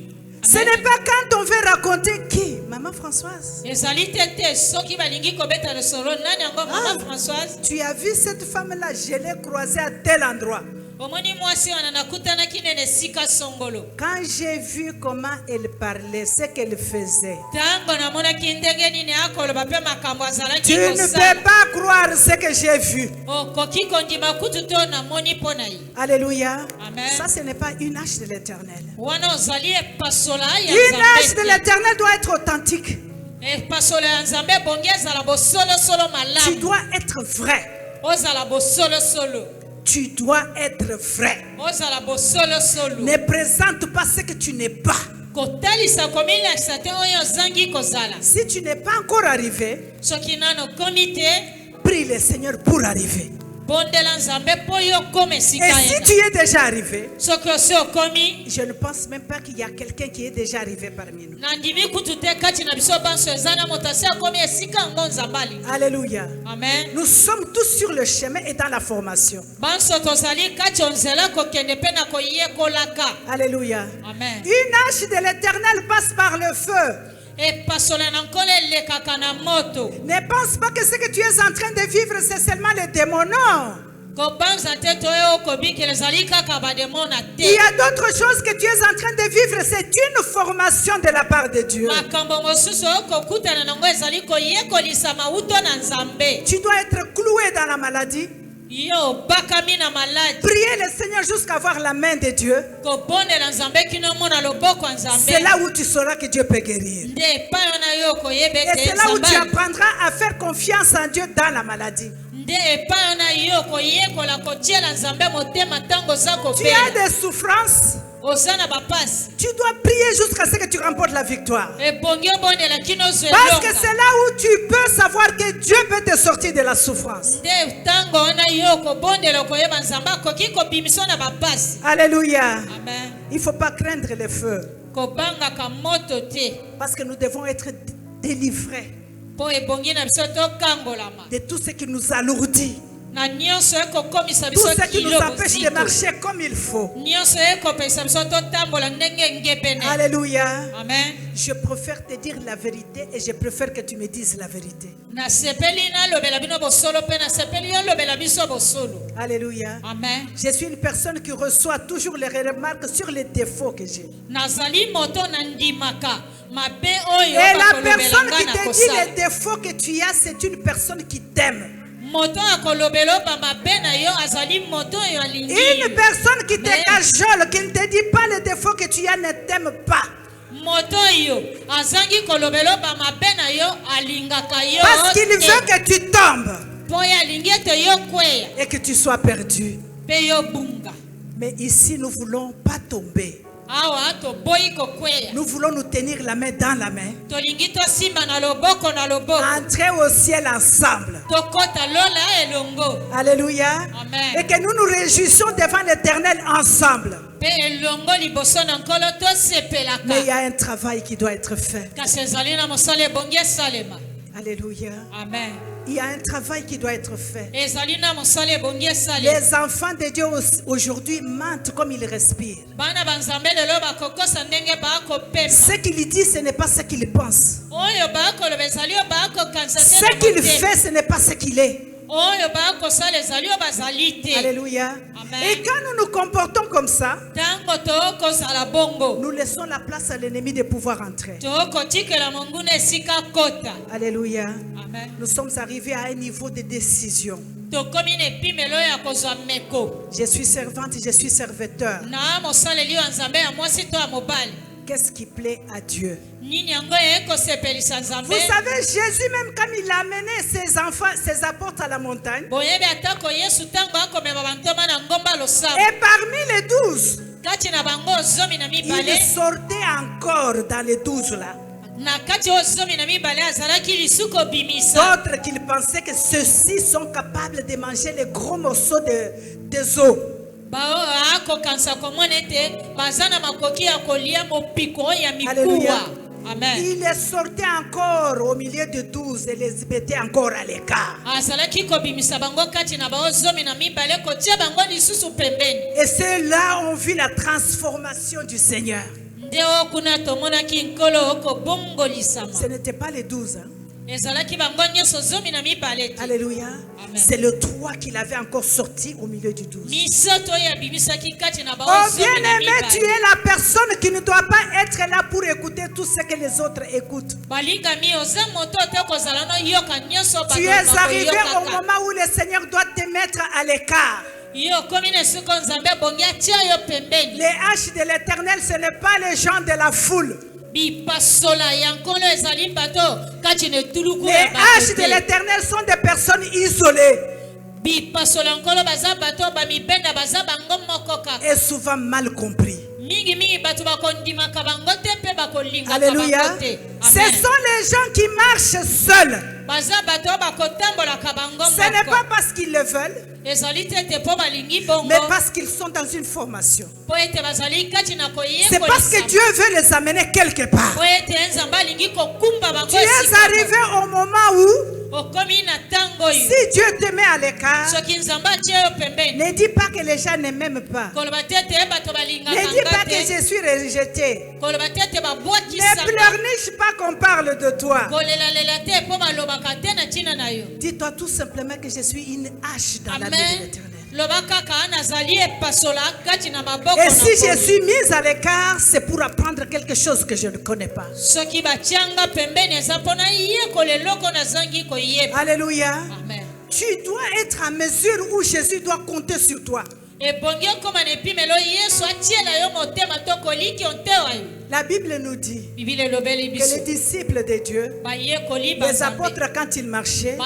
Ce n'est pas quand on veut raconter qui? Maman Françoise. ezali te te soki balingi kobeta lisolo nani yango mama Françoise. Tu as vu cette femme-là, je l'ai croisée à tel endroit. omoni mwasi wana nakutanaki nene esika songolo. Quand j'ai vu comment elle parlait, ce qu'elle faisait, ntango namonaki ndenge nini akoloba mpe makambo azalaki tu ne peux kosala pas croire ce que j'ai vu. okoki kondima kutu to namoni mpo na ye. Alléluia. Amen. Ça, ce n'est pas une hache de l'éternel. wana ozali epasola ya Une hache de nzambe te. l'éternel doit être authentique. epasola ya nzambe ebongi ezala bosolosolo Tu malamu. dois être vrai. ozala bosolosolo. Tu dois être vrai. ozala bosolosolo. Ne présente pas ce que tu n'es pas. kotalisa komilakisa te oyo ozangi kozala. Si tu n'es pas encore arrivé, Soki nano komi te, prie le Seigneur pour arriver. bondela Nzambe po yo okoma esika Et si ye na. tu es déjà arrivé, Soki osi okomi, je ne pense même pas qu'il y a quelqu'un qui est déjà arrivé parmi nous. nandimi kutu te kati na biso banso eza na moto asi akomi esika yango Nzambe alingi. Alléluia. Amen. Nous sommes tous sur le chemin et dans la formation. Banso tozali kati ya nzela kokende mpe na koyekolaka. Alléluia. Amen. Une hache de l'Éternel passe par le feu. Epasola na nkolo elekaka na moto. Ne pense pas que ce que tu es en train de vivre, c'est seulement les démons. Non. Kobanza te to oyo okobikela ezali kaka bademo na Il y te. a d'autres choses que tu es en train de vivre. C'est une formation de la part de Dieu. Makambo mosusu okokutana nango ezali koyekolisa mauto na Nzambe. Tu dois être cloué dans la maladie. Yo bakami na maladi. Prier le Seigneur jusqu'à voir la main de Dieu. Kobondela Nzambe kino mona loboko ya C'est Nzambe. là où tu sauras que Dieu peut guérir. Nde epai wana yo koyeba Et ete c'est là où tu Nzambe. apprendras à faire confiance en Dieu dans la maladie. Nde epai wana yo koyekola kotiela Nzambe motema ntango oza Tu as kopela. des souffrances. Oza na bapasi. Tu dois prier jusqu'à ce que tu remportes la victoire. Ebongi obondela kino ozwa Parce que elonga. c'est là où tu peux savoir que Dieu peut te sortir de la souffrance. Nde ntango wana yo kobondela koyeba Nzambe akoki kobimisa na bapasi. Alléluia. Amen. Il ne faut pas craindre le feu. Kobangaka moto te. Parce que nous devons être délivrés Po ebongi na biso tokangolama. de tout ce qui nous alourdit. Na nyonso ekokomisa Tout biso ce qui nous kilo empêche de bozito. marcher comme il faut. Nyonso ekopesa biso totambola ndenge ngepene. Alléluia. Amen. Je préfère te dire la vérité et je préfère que tu me dises la vérité. Na sepeli na lobela bino bosolo pe na sepeli yo lobela biso bosolo. Alléluia. Amen. Je suis une personne qui reçoit toujours les remarques sur les défauts que j'ai. Nazali moto na ndimaka mabe oyo Et la bakolobela personne nga qui na te dit kosala. les défauts que tu as, c'est une personne qui t'aime. Moto akolobela ba mabe na yo azali moto oyo alingi. Une personne qui te Mais- cajole, qui ne te dit pas les défauts que tu as, ne t'aime pas. Moto yo azangi kolobela ba mabe na yo alingaka yo. Parce qu'il veut que tu tombes Po ya alingi ete yo kweya et que tu sois perdu. pe yo bunga. Mais ici, nous ne voulons pas tomber. Awa toboyi kokweya. Nous voulons nous tenir la main dans la main. Tolingi tosimba na loboko na loboko. Entrer au ciel ensemble. Tokota lola elongo. Alléluia. Amen. Et que nous nous réjouissons devant l'Éternel ensemble. Pe elongo liboso na nkolo tosepelaka. Mais il y a un travail qui doit être fait. Kasi ezali na mosala ebongi esalema. Alléluia. Amen. Il y a un travail qui doit être fait. Ezali na mosala ebongi esalema. Les enfants de Dieu aujourd'hui mentent comme ils respirent. Bana banzambe lelo bakokosa ndenge bakopema. Ce qu'il dit, ce n'est pas ce qu'il pense. Oyo bakoloba ezali oyo bakokanisa te Ce na qu'il motema. fait, ce n'est pas ce qu'il est. Oyo bakosala ezali oyo bazali te. Alléluia. Amen. Et quand nous nous comportons comme ça, Ntango tokozala bongo. nous laissons la place à l'ennemi de pouvoir entrer. Tokotikela monguna esika kota. Alléluia. Amen. Nous sommes arrivés à un niveau de décision. Tokomi na epimelo ya kozwa meko. Je suis servante, je suis serviteur. Na mosaleli ya nzambe ya mwasi to ya mobali. Qu'est-ce qui plaît à Dieu? Nini yango ekosepelisa nzambe. Vous savez, Jésus, même quand il a amené ses enfants, ses apôtres à la montagne, Boyebi atako Yesu ntango akomema bantoma na ngomba losambo. et parmi les 12, Kati na bango zomi na il mibale. sortait encore dans les 12 là. Na kati oyo zomi na mibale azalaki lisuko bimisa. D'autres qui pensaient que ceux-ci sont capables de manger les gros morceaux des os. Bao akokanisa komona ete baza na makoki ya kolia mopiko ya Alléluia. mikuwa. Amen. Il les sortait encore au milieu de 12 et les mettait encore à l'écart. Azalaki kobimisa bango kati na bao zomi na mibale kotia bango lisusu pembeni. Et ceux-là ont vu la transformation du Seigneur. Nde okuna tomonaki nkolo okobongolisama. Ce n'était pas les 12. Hein? Ezalaki bango nyonso zomi na mibale te. Alléluia. Amen. C'est le 3 qu'il avait encore sorti au milieu du 12. Misoto oyo abimisaki kati na bao Oh zomi na bien-aimé, tu mibale. es la personne qui ne doit pas être là pour écouter tout ce que les autres écoutent. Balingami oza moto te kozala no yoka nyonso Tu es arrivé au moment où le Seigneur doit te mettre à l'écart. Yo komi na esiko nzambe bongi atia yo pembeni. Les haches de l'Éternel, ce n'est pas les gens de la foule. Bipasola ya nkolo ezali bato kati na etuluku Les ya haches de bato te. l'Éternel sont des personnes isolées Bipasola nkolo baza bato bamibenda baza bango moko kaka. et souvent mal compris. Alléluia. Ce sont les gens qui marchent seuls. Ce n'est pas parce qu'ils le veulent, mais parce qu'ils sont dans une formation. C'est parce que Dieu veut les amener quelque part. Tu es arrivé au moment où, si Dieu te met à l'écart, ne dis pas que les gens ne m'aiment pas. Ne dis pas que je suis rejeté. Ne pleurniche pas qu'on parle de toi. Dis-toi tout simplement que je suis une hache dans la vie de l'Éternel. Et si je suis mise à l'écart, c'est pour apprendre quelque chose que je ne connais pas. Alléluia. Amen. Tu dois être à mesure où Jésus doit compter sur toi. La Bible nous dit que les disciples de Dieu, les apôtres, quand ils marchaient,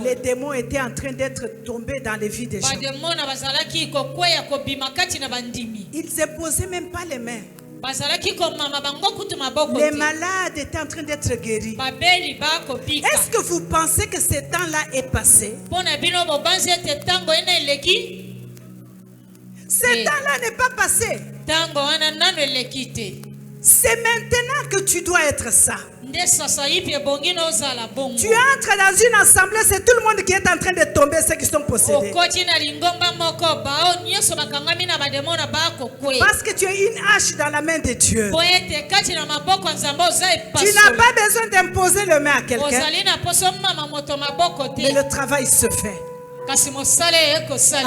les démons étaient en train d'être tombés dans les vies des gens. Ils n'imposaient même pas les mains. Les malades étaient en train d'être guéris. Est-ce que vous pensez que ce temps-là est passé? Ce temps-là n'est pas passé. C'est maintenant que tu dois être ça. Tu entres dans une assemblée, c'est tout le monde qui est en train de tomber, ceux qui sont possédés. Parce que tu es une hache dans la main de Dieu. Tu n'as pas besoin d'imposer le main à quelqu'un. Mais le travail se fait.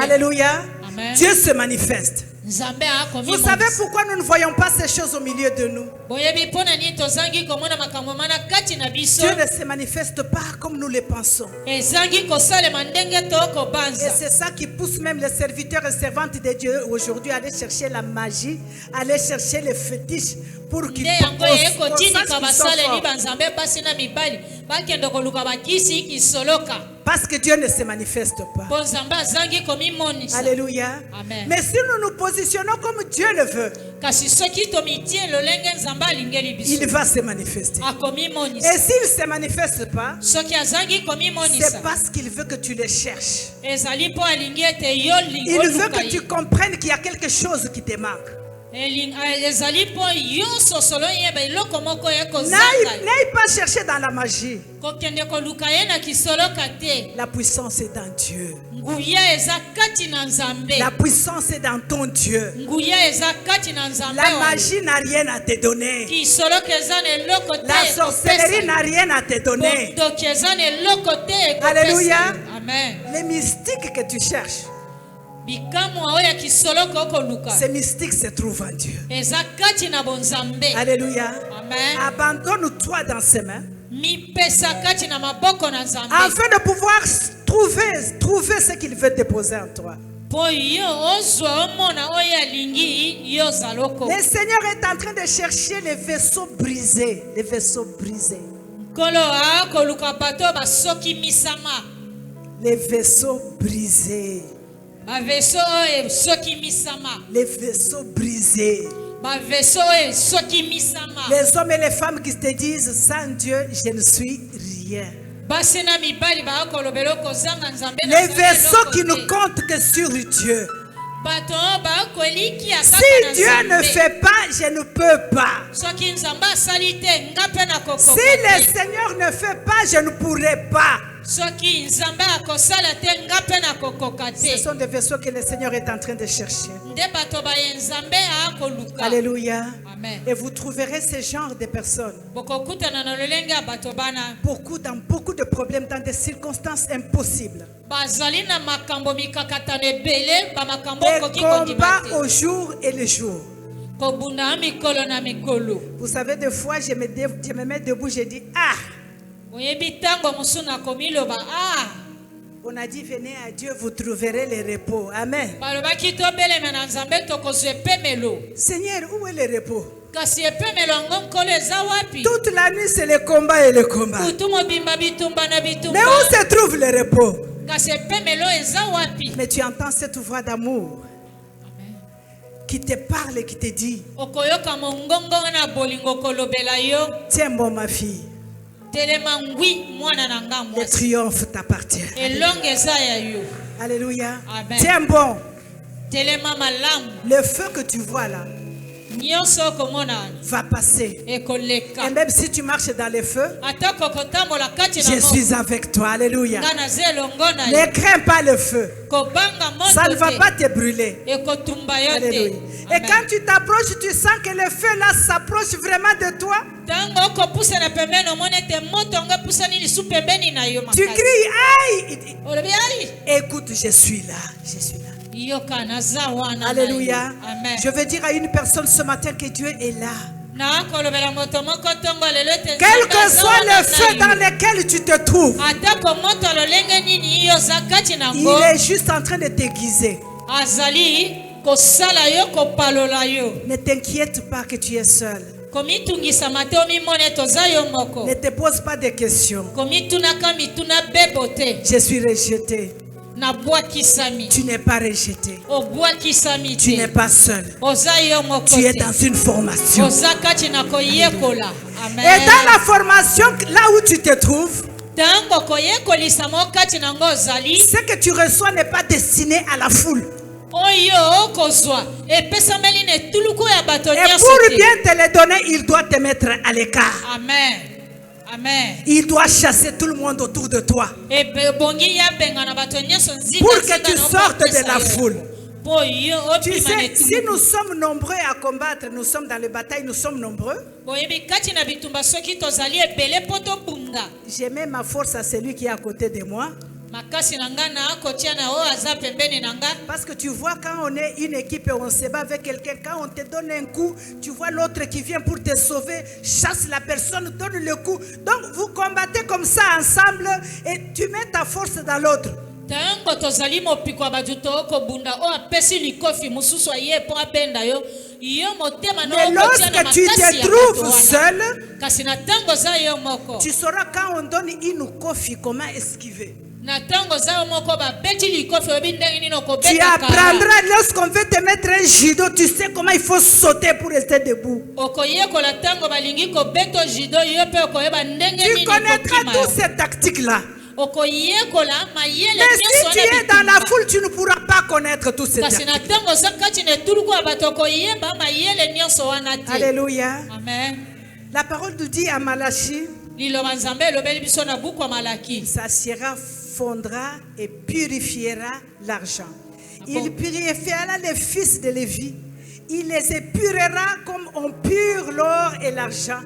Alléluia. Amen. Dieu se manifeste. Vous savez pourquoi nous ne voyons pas ces choses au milieu de nous? Dieu ne se manifeste pas comme nous le pensons. Et c'est ça qui pousse même les serviteurs et servantes de Dieu aujourd'hui à aller chercher la magie, à aller chercher les fétiches pour qu'ils parce que Dieu ne se manifeste pas. Alléluia. Amen. Mais si nous nous positionnons comme Dieu le veut, il va se manifester. Et s'il ne se manifeste pas, c'est parce qu'il veut que tu le cherches. Il veut que tu comprennes qu'il y a quelque chose qui te manque. N'aille pas chercher dans la magie. La puissance est dans Dieu. La puissance est dans ton Dieu. La magie n'a rien à te donner. La sorcellerie n'a rien à te donner. Alléluia. Amen. Les mystiques que tu cherches, ces mystiques se trouvent en Dieu. Alléluia. Amen. Abandonne-toi dans ses mains afin de pouvoir trouver ce qu'il veut déposer en toi. Le Seigneur est en train de chercher les vaisseaux brisés. Les vaisseaux brisés. Les vaisseaux brisés. Les vaisseaux brisés. Les hommes et les femmes qui te disent sans Dieu je ne suis rien. Les vaisseaux qui ne comptent que sur Dieu. Si Dieu ne fait pas, je ne peux pas. Si le Seigneur ne fait pas, je ne pourrai pas. Ce sont des vaisseaux que le Seigneur est en train de chercher. Alléluia. Amen. Et vous trouverez ce genre de personnes dans beaucoup de problèmes, dans des circonstances impossibles. Des combats au jour et le jour. Vous savez, des fois, je me mets debout, je dis ah. On a dit venez à Dieu, vous trouverez le repos. Amen. Seigneur, où est le repos? Toute la nuit c'est le combat et le combat. Mais où se trouve le repos? Mais tu entends cette voix d'amour qui te parle et qui te dit, okoyoka mongongo na bolingo kolobela yo tiens bon ma fille, telema ngwi mwana na nga le mwasi triomphe t'appartient. elongo eza ya yo Alléluia. Amen. Tiens bon, telema malamu le feu que tu vois là nyonso okomona va passer. ekoleka Et même si tu marches dans les feux, atako kotambola kati je na suis avec toi. Alléluia. nga naza elongo na Ne yo crains pas le feu. kobanga Ça ne moto va te pas te brûler. ekotumba yo Alléluia. te Et quand tu t'approches, tu sens que le feu là s'approche vraiment de toi. ntango okopusana pembeni omoni ete moto ngo epusani lisu pembeni na yo Tu makasi cries, aïe! olobi ai Écoute, je suis là. Je suis là. yoka naza wana na yo. Alléluia. Amen. Je veux dire à une personne ce matin que Dieu est là. nakolobela moto moko ntongo lelo ete Quel Nzambe que aza soit wana le feu na dans yo. lequel tu te trouves, atako moto lolenge nini yo oza kati na il ngo est juste en train de t'aiguiser. azali kosala yo kopalola yo Ne t'inquiète pas que tu es seul. komitungisama te omimona ete oza yo moko Ne te pose pas de questions. komitunaka mituna bebo te Je suis rejeté. nabwakisami Tu n'es pas rejeté. obwakisami Tu n'es te pas seul. oza yo moko Tu es te dans une formation. oza kati na koyekola Et amen dans la formation, là où tu te trouves, ntango koyekolisa mo kati na ngo ozali ce que tu reçois n'est pas destiné à la foule. oyo okozwa epesameli na etuluku ya bato Et nyonso pour te bien te le donner, il doit te mettre à l'écart. amen amen Il doit chasser tout le monde autour de toi ebongi yabenga na bato nyonso pour que tu sortes de la foule. po yo Tu opima na sais, si etuluku nous sommes nombreux à combattre, nous sommes dans les batailles, nous sommes nombreux. boyebi kati na bitumba soki tozali ebele mpo tobunga Je mets ma force à celui qui est à côté de moi. makasi na nga na akotia na oyo aza pembeni na nga Parce que tu vois, quand on est une équipe et on se bat avec quelqu'un, quand on te donne un coup, tu vois l'autre qui vient pour te sauver, chasse la personne, donne le coup. Donc vous combattez comme ça ensemble et tu mets ta force dans l'autre. ntango tozali mopiko ya bato tokobunda oyo apesi likofi mosusu aye mpo abenda yo yo motema na Mais okotia na lorsque tu makasi ya te bato trouves wana seul, kasi na ntango oza yo moko tu sauras quand on donne une kofi comment esquiver. na ntango oza yo moko babeti likofi oyebi ndenge nini Tu okobetaka apprendras lorsqu'on veut te mettre un judo, tu sais comment il faut sauter pour rester debout. okoyekola ntango balingi kobeta jido yo mpe okoyeba ndenge Tu nini connaîtras kokima toutes ces tactiques-là. okoyekola mayele Mais si nyonso tu wana es dans la bitumba foule, tu ne pourras pas connaître toutes ces kasi na tactiques. ntango oza kati na etuluku ya bato okoyeba mayele nyonso wana te Alléluia. amen La parole nous dit à Malachie, liloba nzambe elobeli biso na buku ya malaki sa sierra fondra et purifiera l'argent. Il purifiera les fils de Lévi. Il les épurera comme on pure l'or et l'argent.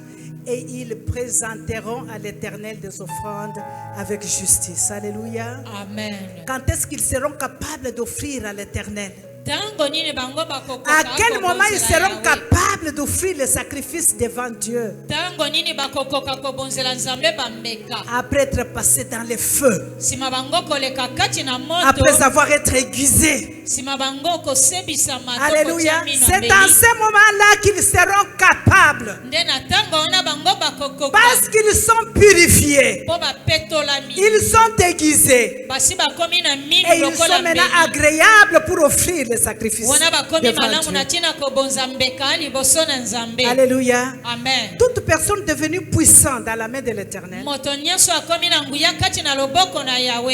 Et ils présenteront à l'Éternel des offrandes avec justice. Alléluia. amen Quand est-ce qu'ils seront capables d'offrir à l'Éternel? ntango nini bango bakokoka À quel moment ils kobonzela seront Yawe? capables d'offrir le sacrifice devant Dieu? ntango nini bakokoka kobonzela nzambe bambeka Après être passés dans les feux, nsima bango koleka kati na moto après avoir été aiguisés. nsima bango kosebisama to Alléluia. kotia mino C'est mbeli. dans ce moment-là qu'ils seront capables. nde na ntango wana bango bakokoka Parce qu'ils sont purifiés. mpo bapetolami Ils sont aiguisés. basi bakomi na Et minu ils sont lokola maintenant mbeli agréables pour offrir le sacrifice wana bakomi devant malamu Dieu. na ntina kobonza mbeka liboso na nzambe Alléluia. amen Toute personne devenue puissante dans la main de l'Éternel moto nyonso akomi na nguya kati na loboko na yawe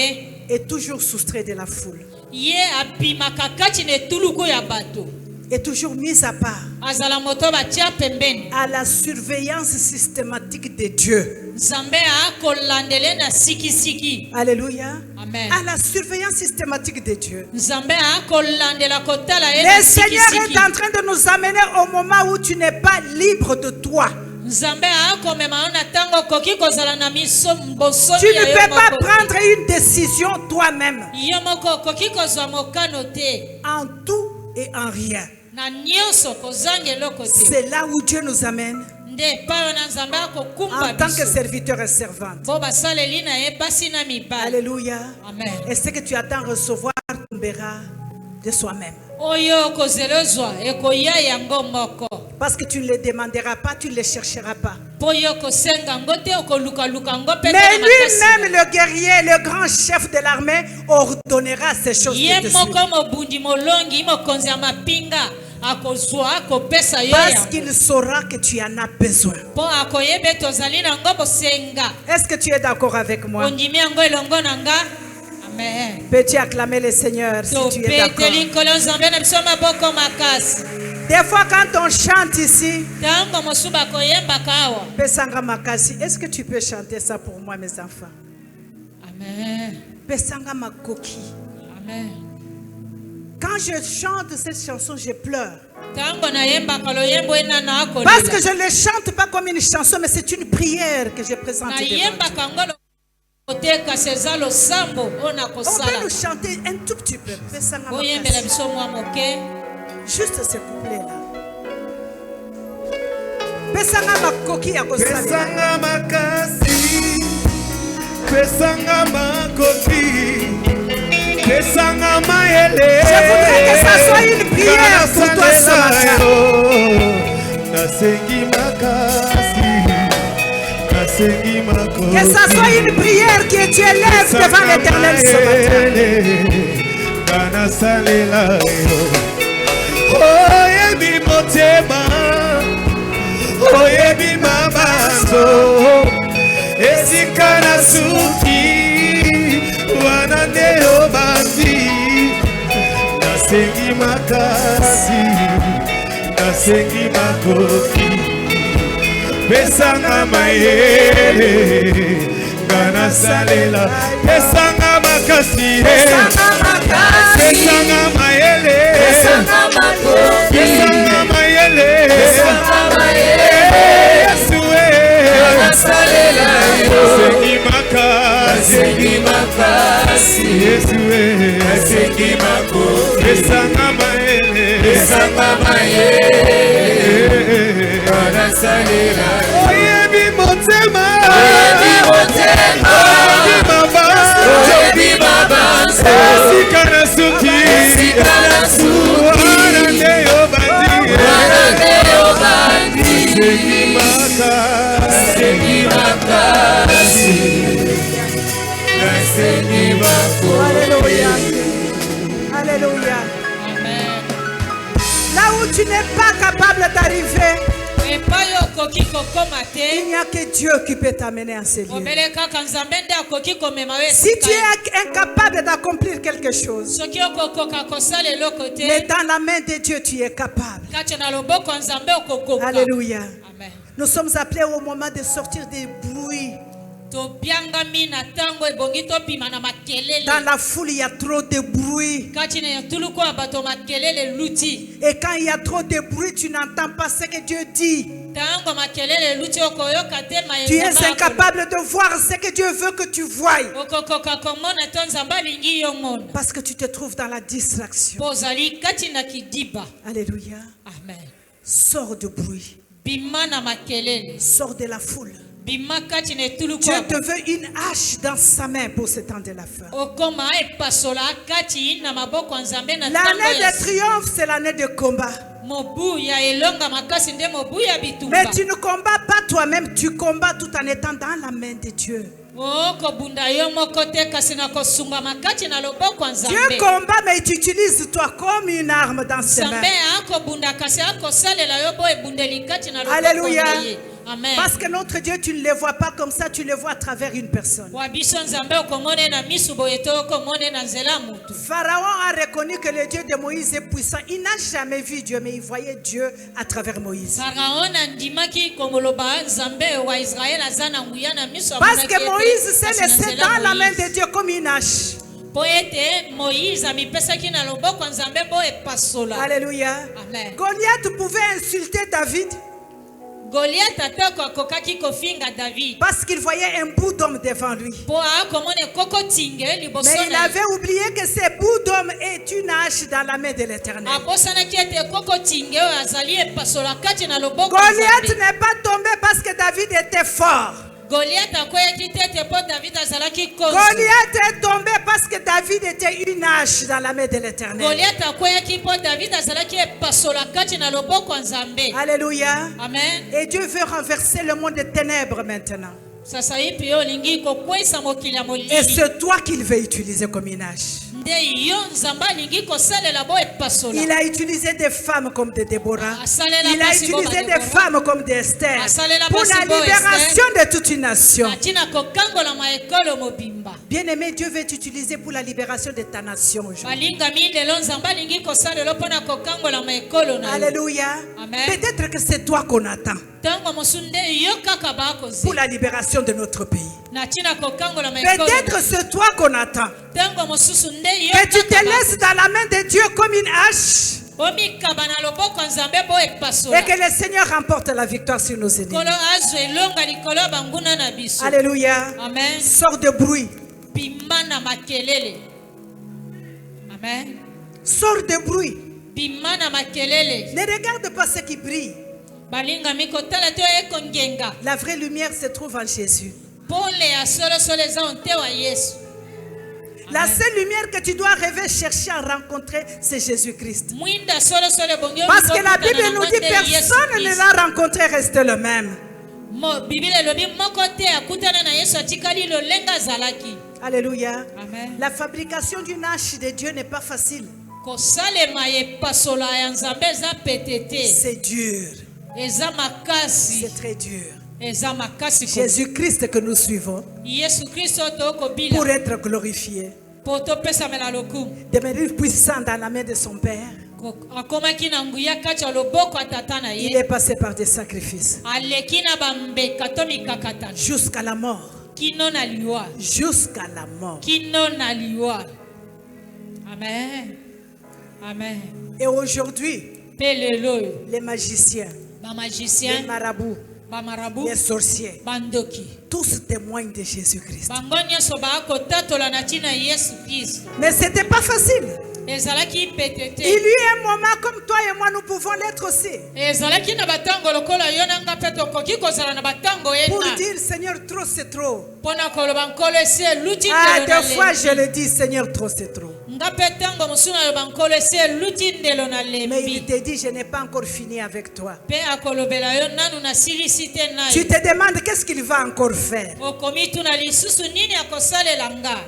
est toujours soustrait de la foule. ye apimaka kati na etuluku ya bato Est toujours mise à part azala moto batia pembeni à la surveillance systématique de Dieu. nzambe akolandele na sikisiki Alléluia. amen À la surveillance systématique de Dieu. nzambe akolandela kotala ye na Le Seigneur sikisiki est en train de nous amener au moment où tu n'es pas libre de toi. nzambe akomema yo na ntango okoki kozala na miso Tu bosomi ne ya yo peux pas moko te. prendre une décision toi-même yo moko okoki kozwa mokano te en tout et en rien. na nyonso kozanga eloko te C'est là où Dieu nous amène nde epai oyo na nzambe akokumba en tant que biso serviteur et servante. mpo basaleli na ye basi na mibali Alléluia. amen Et ce que tu attends recevoir tombera de soi-même. oyo okozela ozwa ekoya yango moko Parce que tu ne le demanderas pas, tu ne le chercheras pas. mpo yo kosenga yango te okolukaluka yango mpe te Mais na makasi lui-même, le guerrier, le grand chef de l'armée, ordonnera ces choses ye qui te moko suivent. mobundi molongi mokonzi ya mapinga akozwa akopesa yo Parce yango qu'il saura que tu en as besoin. mpo akoyeba tozali nango bosenga Est-ce que tu es d'accord avec moi? ondimi yango elongo na nga. Amen. Peux-tu acclamer le Seigneur si tu es d'accord? topeteli nkolo nzambe na biso maboko makasi. Des fois, quand on chante ici, ntango mosusu bakoyembaka awa. Pesanga Makasi, est-ce que tu peux chanter ça pour moi, mes enfants? Amen. Pesanga Makoki. Amen. Quand je chante cette chanson, je pleure. ntango nayembaka loyembo enana akolela. Parce que je ne le chante pas comme une chanson, mais c'est une prière que je présente devant Dieu. nayembaka yango kotekasa eza losambo oyo On peut nakosala. nous chanter un tout petit peu. Pesanga boyembela Makasi. biso mwa moke. Juste ce couplet-là. Pesanga Makoki ya kosalela. Pesanga makasi, pesanga makoki, pesanga mayele. Je voudrais que ça soit une prière pour toi ce matin. Nasengi makasi, nasengi makoki. Que ça soit une prière que tu élèves devant l'Éternel ce matin. Nasalela yo, oyebi motema. Oyebi mabanzo esika na suki wana nde obandi nasengi makasi nasengi makoki pesanga mayele nga nasalela pesanga makasi pesanga mayele pesanga mayele Sengi makasi, sengi makoki, pesanga mayele, nasalela. Oyebi motema, oyebi mabanza, esika na suki, wana nde obandi, sengi makasi. Alléluia. Alléluia. Amen. Là où tu n'es pas capable d'arriver, epai okoki kokoma il te. n'y a que Dieu qui peut t'amener en ces lieux. obele kaka nzambe nde akoki komema yo Si esika tu ye. es incapable d'accomplir quelque chose, soki okokoka kosala eloko mais te dans la main de Dieu, tu es capable. kati na loboko ya nzambe okokoka. Alléluia. Amen. Nous sommes appelés au moment de sortir des bruits. tobiangami na ntango ebongi tobima na makelele. Dans la foule, il y a trop de bruit. kati na etuluku ya bato makelele eluti. Et quand il y a trop de bruit, tu n'entends pas ce que Dieu dit. ntango makelele eluti okoyoka te Tu es mayele incapable de voir ce que Dieu veut que tu voies. okokoka komona to nzambe alingi yo mona. Parce que tu te trouves dans la distraction. mpo ozali kati na kidiba. Alléluia. Amen. Sors de bruit. bima na makelele. Sors de la foule. bima kati na etuluku Dieu ya te veut une hache dans sa main pour ce temps de la fin. okoma epasola kati na maboko ya nzambe na ntango L'année ya de triomphe, c'est l'année de combat. mobu ya elonga makasi nde mobu ya bitumba. Mais tu ne combats pas toi-même, tu combats tout en étant dans la main de Dieu. okobunda yo moko te kasi na kosunga kati na loboko ya Dieu nzambe. combat, mais tu utilises toi comme une arme dans ses nzambe mains. akobunda kasi akosalela yo bo ebundeli kati na loboko Alléluia. na ye. Amen. Parce que notre Dieu, tu ne le vois pas comme ça, tu le vois à travers une personne. wa biso nzambe okomone na misu boye to okomone na nzela mutu. Pharaon a reconnu que le Dieu de Moïse est puissant. Il n'a jamais vu Dieu, mais il voyait Dieu à travers Moïse. Faraon andimaki kongoloba nzambe wa Israel aza na nguya na miso Parce que Moïse s'est laissé dans la main de Dieu comme une hache. po ete Moïse amipesaki na loboko ya nzambe bo epasola. Alléluia. Amen. Goliath pouvait insulter David Goliath atako akokaki kofinga David. parce qu'il voyait un bout d'homme devant lui. Po akomone koko tinge liboso Mais il na ye. avait oublié que ce bout d'homme est une hache dans la main de l'Éternel. abosanaki ete koko tinge oyo azali epasola kati na loboko ya Goliath Nzambe. n'est pas tombé parce que David était fort. Goliath akweyaki te ete po David azalaki konzi. Goliath est tombé parce que David était une hache dans la main de l'Éternel. Goliath akweyaki po David azalaki epasola kati na loboko ya Nzambe. Alléluia. Amen. Et Dieu veut renverser le monde des ténèbres maintenant. Sasa hivi olingi kokwesa mokili ya Et molili. c'est toi qu'il veut utiliser comme une hache. Il a utilisé des femmes comme des Déborah. Il a utilisé des femmes comme des Esther pour la libération de toute une nation. Bien-aimé, Dieu veut t'utiliser pour la libération de ta nation aujourd'hui. Alléluia. Peut-être que c'est toi qu'on attend pour la libération de notre pays. Peut-être c'est toi qu'on attend. Que tu te laisses dans la main de Dieu comme une hache. Et que le Seigneur remporte la victoire sur nos ennemis. Alléluia. Amen. Sors de bruit. Amen. Sors de bruit. Ne Ne regarde pas ce qui brille. La vraie lumière se trouve en Jésus. La seule lumière que tu dois rêver, chercher à rencontrer, c'est Jésus-Christ. Parce que la Bible nous dit personne ne l'a rencontré, reste le même. Alléluia. Amen. La fabrication d'une hache de Dieu n'est pas facile. C'est dur. C'est très dur. Jésus-Christ que nous suivons pour être glorifié, devenir puissant dans la main de son Père. Il est passé par des sacrifices jusqu'à la mort. Jusqu'à la mort. Amen. Amen. Et aujourd'hui, les magiciens, les marabouts, les sorciers, tous témoignent de Jésus-Christ. Mais ce n'était pas facile. Il y a un moment comme toi et moi, nous pouvons l'être aussi. Pour dire, Seigneur, trop c'est trop. Ah, des fois je le dis, Seigneur, trop c'est trop. Mais il te dit, je n'ai pas encore fini avec toi. Tu te demandes qu'est-ce qu'il va encore faire.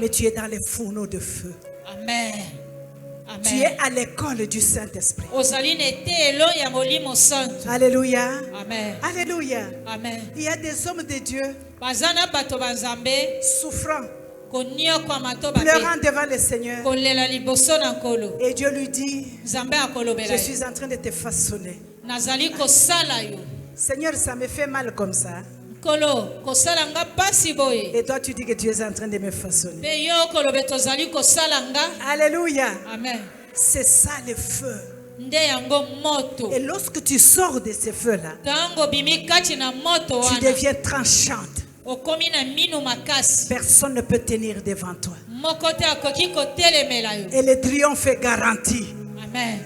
Mais tu es dans les fourneaux de feu. Amen. Tu es à l'école du Saint-Esprit. Alléluia. Amen. Alléluia. Amen. Il y a des hommes de Dieu souffrant, pleurant devant le Seigneur. Et Dieu lui dit, je suis en train de te façonner. Seigneur, ça me fait mal comme ça. Et toi tu dis que tu es en train de me façonner. Alléluia. Amen. C'est ça le feu. Et lorsque tu sors de ce feu-là, tu deviens tranchante. Personne ne peut tenir devant toi. Et le triomphe est garanti. Amen.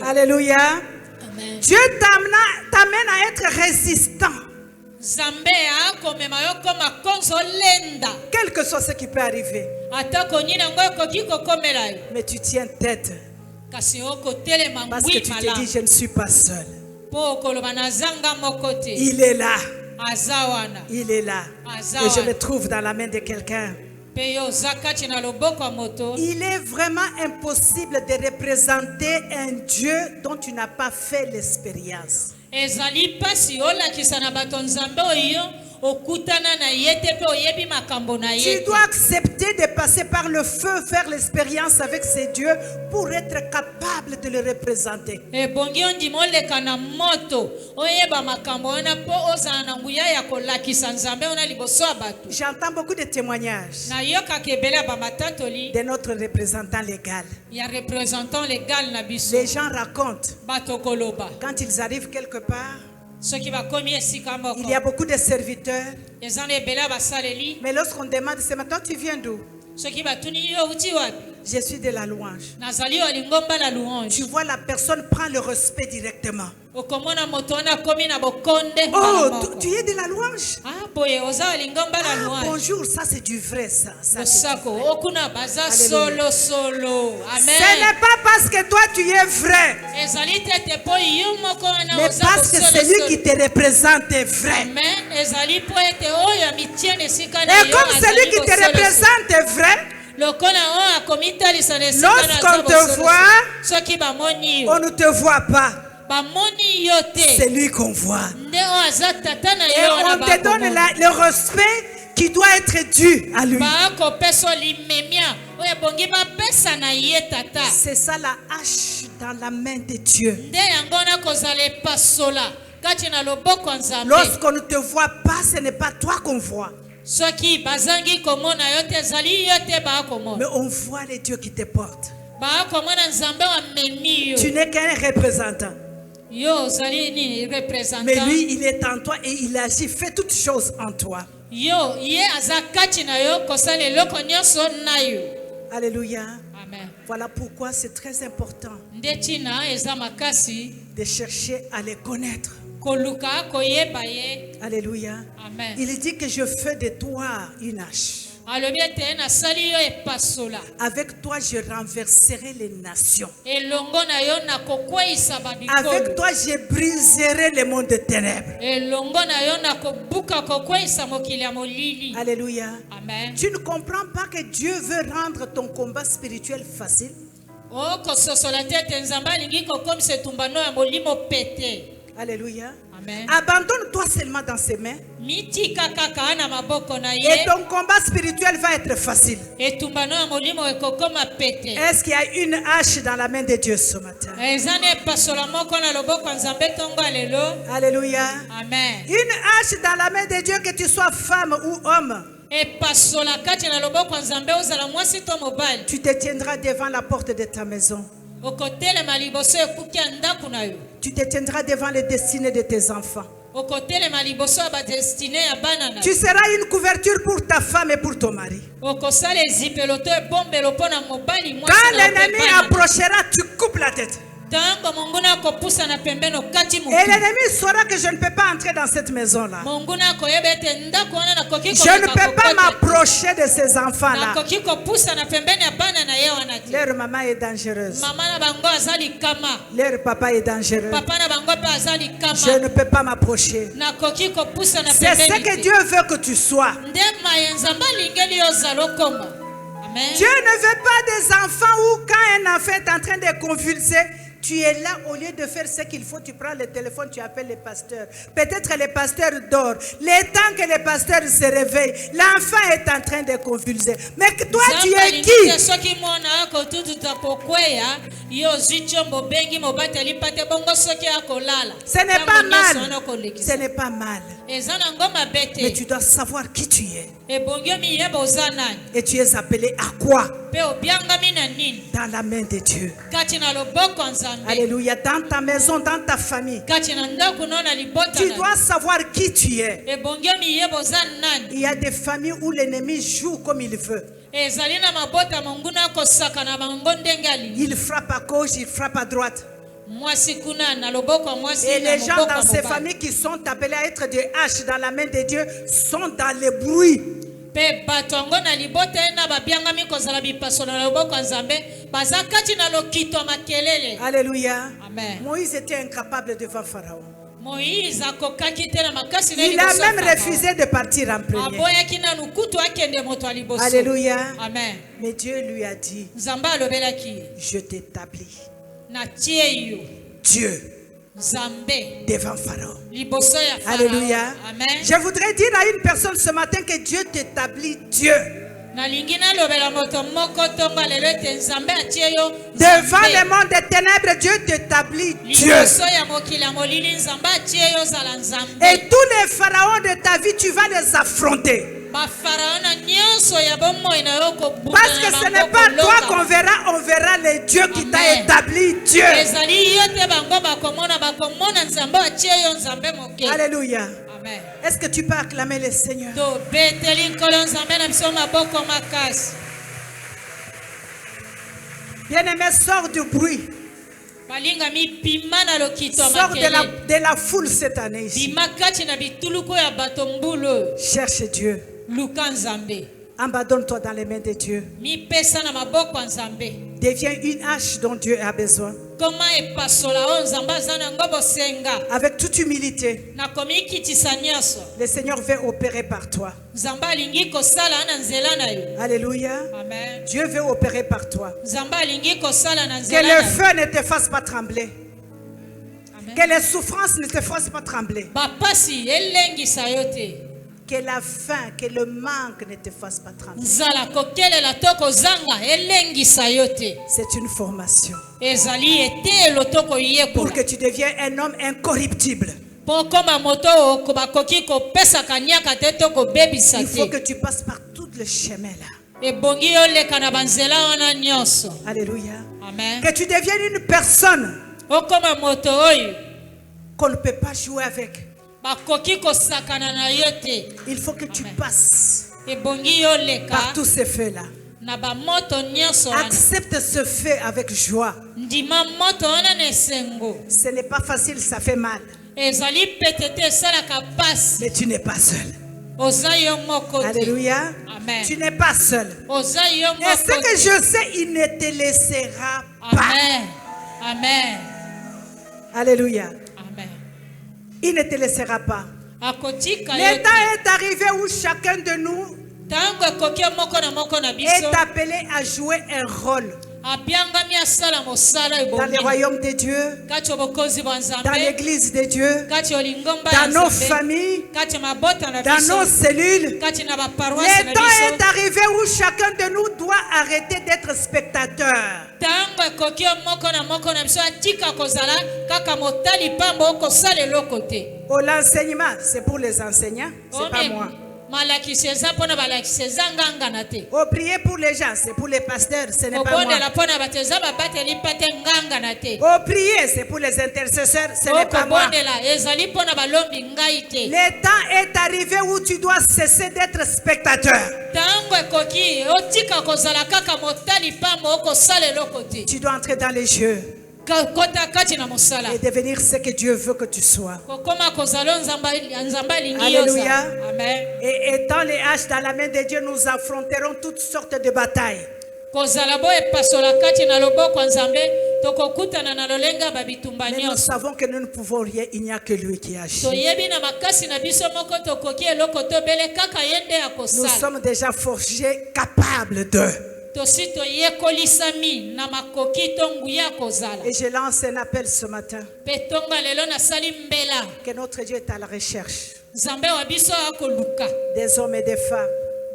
Alléluia. Amen. Dieu t'amène à être résistant. Quel que soit ce qui peut arriver. Mais tu tiens tête. Parce que tu te dis, je ne suis pas seul. Il est là. Il est là. Et je le trouve dans la main de quelqu'un. Il est vraiment impossible de représenter un Dieu dont tu n'as pas fait l'expérience. Tu dois accepter de passer par le feu, faire l'expérience avec ces dieux pour être capable de le représenter. J'entends beaucoup de témoignages de notre représentant légal. Les gens racontent quand ils arrivent quelque part. Il y a beaucoup de serviteurs. Mais lorsqu'on demande, c'est maintenant tu viens d'où? Je suis de la louange. Tu vois, la personne prend le respect directement. Oh, tu es de la louange? Ah, bonjour, ça c'est du vrai, ça. Ce n'est pas parce que toi tu es vrai, mais parce que celui qui te représente est vrai. Et comme celui qui te représente est vrai, Lokola o akomitalisa na esika Lorsqu'on te voit, soki bamoni yo on ne te voit pas. bamoni yo C'est te lui qu'on voit. nde o aza tata na Et yo on wana te donne le respect qui doit être dû à lui. bakopesa limemia oyo ebongi bapesa na ye tata C'est ça la hache dans la main de Dieu. nde yango wana kozala epasola kati na loboko ya nzambe Lorsqu'on ne te voit pas, ce n'est pas toi qu'on voit. soki bazangi komona yo te ezali yo te Mais baakomona on voit les dieux qui te portent. baakomona nzambe wamemi yo Tu n'es qu'un représentant. yo ozali nini Mais représentant lui, il est en toi et il agit, fait toutes choses en toi. yo ye aza kati na yo kosala eloko nyonso na yo Alléluia. amen Voilà pourquoi c'est très important nde ntina eza makasi de chercher à les connaître. koluka koyeba ye Alléluia. amen Il dit que je fais de toi une hache. alobi ete nasali yo epasola Avec toi, je renverserai les nations. elongo na yo nakokweyisa Avec babikolo toi, je briserai les mondes de ténèbres. elongo na yo nakobuka kokweyisa mokili ya molili Alléluia. amen Tu ne comprends pas que Dieu veut rendre ton combat spirituel facile. okososola te ete nzambe alingi kokomisa etumbano ya molimo pete Alléluia. amen Abandonne-toi seulement dans ses mains mitika kaka na maboko na et ye ton combat spirituel va être facile. etumbano ya molimo ekokoma pete Est-ce qu'il y a une hache dans la main de Dieu ce matin? eza na epasola moko na loboko ya nzambe ntongo ya lelo Alléluia. amen Une hache dans la main de Dieu, que tu sois femme ou homme. epasola kati na loboko ya nzambe ozala mwasi to mobali Tu te tiendras devant la porte de ta maison. okotelema liboso ekuki ya ndako na yo Tu te tiendras devant les destinées de tes enfants. okotelema liboso ya badestine ya bana na Tu yo seras une couverture pour ta femme et pour ton mari. okosala ezipelo to ebombelo mpo na mobali mwasi Quand na yo mpe l'ennemi bana na yo. approchera, tu coupes la tête. ntango monguna akopusana pembeni okati Et motu l'ennemi saura que je ne peux pas entrer dans cette maison-là. monguna akoyeba ete ndako wana nakoki Je ne komeka peux pas kokota. m'approcher de ces enfants-là. nakoki kopusana pembeni ya bana na ye wana te Leur maman est dangereuse. mama na bango aza likama Leur papa est dangereux. papa na bango mpe aza Je likama ne peux pas m'approcher. nakoki kopusana C'est ce que pembeni te Dieu veut que tu sois. nde maye nzambe alingeli yo ozala okoma amen Dieu ne veut pas des enfants où quand un enfant est en train de convulser, tu es là, au lieu de faire ce qu'il faut, tu prends le téléphone, tu appelles le pasteur. Peut-être le pasteur dort. Le temps que le pasteur se réveille, l'enfant est en train de convulser. Mais toi, tu Nzambe es alingi qui? te soki mwana akotututa kokweya yo ozwi ntiombo obengi mobateli mpa te bongo soki akolala Ce n'est Ntango pas nyonso mal. wana Ce okolekisa n'est pas mal. eza nango mabe Mais te tu dois savoir qui tu es. ebongi omiyeba oza nani Et tu es appelé à quoi? mpe obiangami na nini Dans la main de Dieu. kati na loboko ya nzambe Alléluia. Dans ta maison, dans ta famille. kati na ndako no na libota Tu na dois savoir qui tu es. ebongi omiyeba oza nani Il y a des familles où l'ennemi joue comme il veut. ezali na mabota monguna akosaka na bango ndenge alingi Il frappe à gauche, il frappe à droite. mwasi kuna na loboko ya mwasi Et na les gens moboko dans ya ces mobali familles qui sont appelés à être des haches dans la main de Dieu sont dans le bruit. mpe bato yango na libota ye na babiangami kozala bipasola na loboko ya nzambe baza kati na lokito ya makelele Alléluia. amen Moïse était incapable devant Pharaon. moïse akokaki te na makasi na Il a liboso ya même Farao. refusé de partir en premier. aboyaki nanu kutu akende moto ya liboso Alléluia. amen Mais Dieu lui a dit, nzambe alobelaki ye je t'établis. natie yo Dieu nzambe devant Pharaon. liboso ya Farao. Alléluia. amen Je voudrais dire à une personne ce matin que Dieu t'établit. Dieu. nalingi nalobela moto moko ntongo lelo ete nzambe atie yo Devant Nzambe. le monde des ténèbres, Dieu t'établit. Dieu. liboso ya mokili ya molili nzambe atie yo ozala nzambe Et tous les pharaons de ta vie, tu vas les affronter. bafarao na nyonso ya bomoi na yo kobunda Parce que ce n'est pas toi qu'on verra, on verra le Dieu qui t'a Amen. établi. Dieu. ezali yo te bango bakomona nzambe atie yo nzambe moke Alléluia. amen Est-ce que tu peux acclamer le Seigneur? tobeteli nkolo nzambe na biso maboko makasi Bien-aimé, sors du bruit. balingami bima na lokito ya Sors makele de la foule cette année ici. bima kati na bituluku ya bato mbulu oyo Cherche Dieu. luka nzambe Abandonne-toi dans les mains de Dieu. mipesa na maboko ya nzambe Deviens une hache dont Dieu a besoin. koma epasola oyo nzambe aza nango bosenga Avec toute humilité, nakomi kitisa nyonso le Seigneur veut opérer par toi. nzambe alingi kosala na nzela na yo. Alléluia. Amen. Dieu veut opérer par toi. nzambe alingi kosala na Que nzela le na yo. feu ne te fasse pas trembler. Amen. Que les souffrances ne te fassent pas trembler. bapasi elengisa yo te Que la faim, que le manque ne te fasse pas trembler. nzala kokelela to kozanga elengisa yo te C'est une formation. ezali etelo to Pour koyekola que tu deviennes un homme incorruptible. mpo koma moto oyo bakoki kopesaka nyaka te to kobebisa Il faut que te tu passes par tout le chemin là. ebongi oleka na banzela wana nyonso. Alléluia. Amen. Que tu deviennes une personne okoma moto oyo qu'on ne peut pas jouer avec. bakoki kosakana na yo te. Il faut que tu Amen. passes ebongi par oleka tous ces feux-là. na bamoto nyonso wana Accepte ce feu avec joie. ndima moto wana na esengo Ce n'est pas facile, ça fait mal. ezali pete te esalaka pasi Mais tu n'es pas seul. oza yo moko te. Alléluia. Amen. Tu n'es pas seul. oza yo Et ce moko que te. je sais, il ne te laissera pas. Amen. Amen. Alléluia. Amen. Il ne te laissera pas. akotika yo Le te. temps est arrivé où chacun de nous ntango ekoki moko na biso est appelé à jouer un rôle apiangami asala mosala dans le ebongi royaume de Dieu, kati ya bokonzi bwa dans nzambe l'église de Dieu, kati ya lingomba ya dans nos nzambe familles, kati ya mabota na dans biso nos cellules. kati na baparoise Le na temps est biso arrivé où chacun de nous doit arrêter d'être spectateur. ntango ekoki moko na biso atika kozala kaka motali pamba okosala eloko te. Oh, l'enseignement, c'est pour les enseignants, c'est pas moi. malakisi eza mpona balakisi eza ngangana te. Oh, prier pour les gens, c'est pour les pasteurs, ce n'est pas kobondela moi. mpona bato eza babateli mpa te ngangana te. Oh, prier, c'est pour les intercesseurs, ce n'est pas moi. okobondela ezali mpona balombi ngai te. Le temps est arrivé où tu dois cesser d'être spectateur. ntango ekoki otika kozala kaka motali pamba okosala eloko te. Tu dois entrer dans les jeux kota kati na mosala et devenir ce que Dieu veut que tu sois. kokoma kozala nzambe alingi Alléluia. yoza. Amen. Et étant les haches dans la main de Dieu, nous affronterons toutes sortes de batailles. kozala bo epasola kati na loboko ya nzambe tokokutana na lolenga babitumba Mais nous nyonso. savons que nous ne pouvons rien, il n'y a que lui qui agit. toyebi na makasi na biso moko tokoki eloko tobele kaka ye nde ya Nous kosala. sommes déjà forgés, capables de. tosi toyekolisami na makoki to nguya kozala. Et je lance un appel ce matin, mpe tonga lelo nasali mbela que notre Dieu est à la recherche nzambe wa biso akoluka des hommes et des femmes.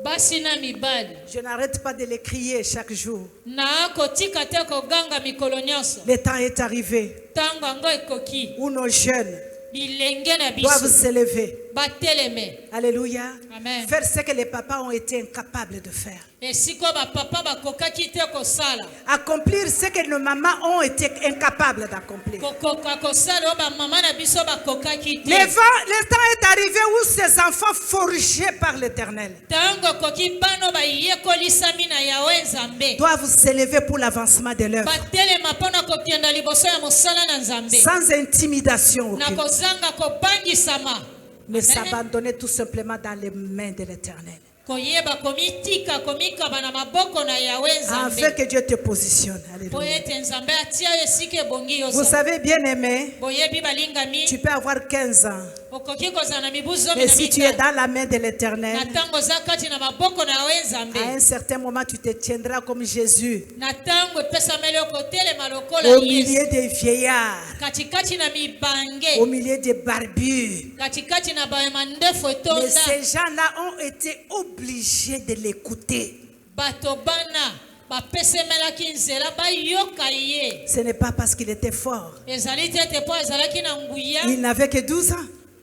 basi na mibali Je n'arrête pas de les crier chaque jour. na akotika te koganga mikolo nyonso. Le temps est arrivé ntango yango ekoki où nos jeunes bilenge na doivent biso se lever. bateleme. Alléluia. Amen. Faire ce que les papas ont été incapables de faire. esiko bapapa bakokaki te kosala Accomplir ce que nos mamans ont été incapables d'accomplir. kokoka kosala oyo bamama na biso bakokaki te. Le temps est arrivé où ces enfants forgés par l'Éternel ntango ekoki bano bayekolisami na yawe nzambe doivent s'élever pour l'avancement de l'œuvre. batelema mpona kokenda liboso ya mosala na nzambe Sans intimidation na aucune. kozanga kobangisama Mais Amen. s'abandonner tout simplement dans les mains de l'Éternel. koyeba komitika komikaba na maboko na yawe Afin nzambe que Dieu te positionne. po Alléluia. ete nzambe atia yo esika ebongi Vous yo savez, bien aimé, boyebi balingami tu peux avoir 15 ans. okoki kozala na mibu zomi Mais na si tu es mitano dans la main de l'Éternel, na ntango oza kati na maboko na yawe nzambe à un certain moment, tu te tiendras comme Jésus na ntango epesameli okotelema lokola au yesu milieu des vieillards, katikati na au mibange milieu des barbus. katikati na bayema ndefu Mais etonda ces gens-là ont été obligés de l'écouter. bato bana bapesemelaki nzela bayoka ye Ce n'est pas parce qu'il était fort. ezali te ete mpo azalaki na nguya Il n'avait que 12 ans.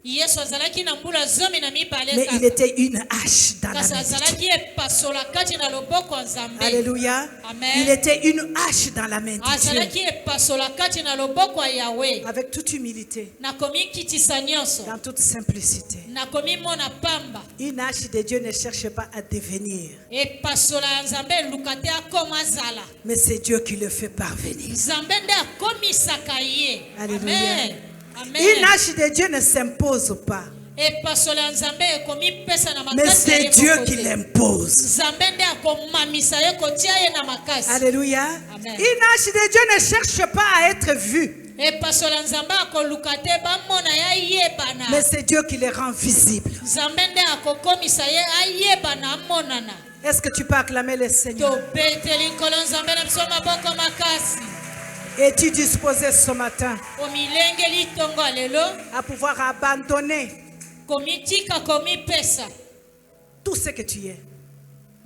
yesu azalaki na mbula zomi na mibale Mais il kaka était une hache dans la kasi main de Dieu. azalaki epasola kati na loboko ya nzambe Alléluia. Amen. Il était une hache dans la main de Dieu. azalaki epasola kati na loboko ya yawe Avec toute humilité, nakomi kitisa nyonso dans toute simplicité. nakomi mona pamba Une hache de Dieu ne cherche pas à devenir. epasola ya nzambe eluka te akoma azala Mais c'est Dieu qui le fait parvenir. nzambe nde akomisaka ye. Alléluia. Amen. Une Amen. hache de Dieu ne s'impose pas. epasola ya nzambe ekomipesa na Mais makasi ya c'est ye Dieu moko qui te. l'impose. nzambe nde akomamisa ye kotia ye na makasi. Alléluia. Amen. Une hache de Dieu ne cherche pas à être vue, epasola nzambe akoluka te bamona ye ayebana mais c'est Dieu qui les rend visibles. nzambe nde akokomisa ye ayebana amonana. Est-ce que tu peux acclamer le Seigneur? tobeteli nkolo nzambe na biso maboko makasi. Es-tu disposé ce matin omilengeli ntongo ya lelo à pouvoir abandonner komitika komipesa tout ce que tu es,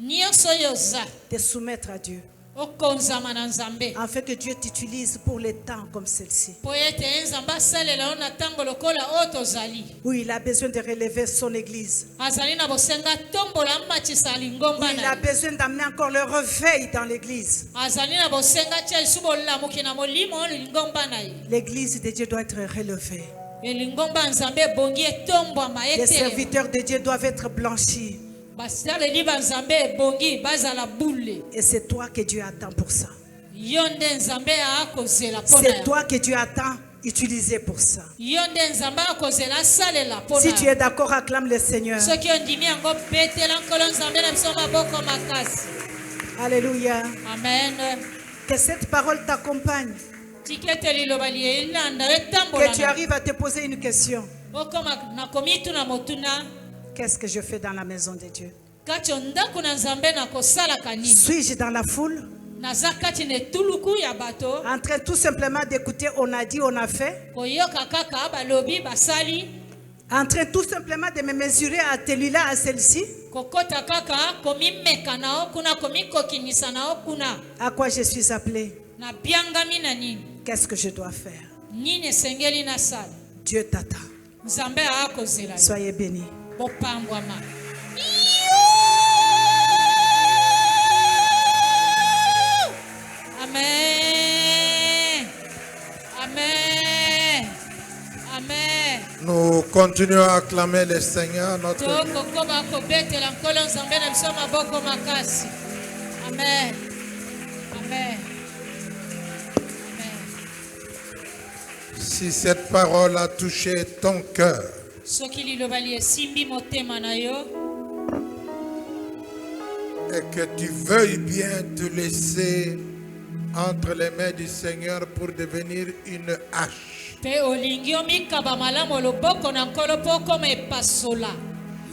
nyonso oyo oza te soumettre à Dieu, okonzama na nzambe afin que Dieu t'utilise pour les temps comme celle-ci, mpo ete ye nzambe asalela yo na ntango lokola oyo tozali où il a besoin de relever son église, azali na bosenga tombola amatisa lingomba où il na a ye besoin d'amener encore le réveil dans l'église. azali na bosenga tia lisu bolamuki na molimo oyo lingomba na ye L'église de Dieu doit être relevée. elingomba ya nzambe ebongi etombwama Les etelema serviteurs de Dieu doivent être blanchis. basaleli ba nzambe ebongi bazala bule Et c'est toi que Dieu attend pour ça. yo nde nzambe akozela mpo na C'est yo toi que Dieu attend utiliser pour ça. yo nde nzambe akozela asalela mpo Si na tu yo es d'accord, acclame le Seigneur. soki ondimi yango betela nkolo nzambe na biso maboko makasi. Alléluia. Amen. Que cette parole t'accompagne. tikete liloba lielanda Que tu etambola arrives à te poser une question. okoma nakomi tuna motuna Qu'est-ce que je fais dans la maison de Dieu? kati ondako na nzambe nakosalaka nini Suis-je dans la foule, naza kati na etuluku ya bato en train tout simplement d'écouter on a dit, on a fait, koyoka kaka balobi basali en train tout simplement de me mesurer à celui-là, à celle-ci? kokota kaka komimeka na yo kuna komikokinisa na yo kuna À quoi je suis appelé? na biangami na nini Qu'est-ce que je dois faire? nini esengeli nasala Dieu t'attend. nzambe akozela yo Soyez bénis. bopambwama. Amen. Amen. Amen. Nous continuons à acclamer le Seigneur, notre Dieu. tokokoba kobetela nkolo nzambe na biso maboko makasi. Amen. Amen. Amen. Si cette parole a touché ton cœur, soki liloba esimbi motema na yo et que tu veuilles bien te laisser entre les mains du Seigneur pour devenir une hache, mpe olingi omikaba malamu loboko na nkolo mpo okoma epasola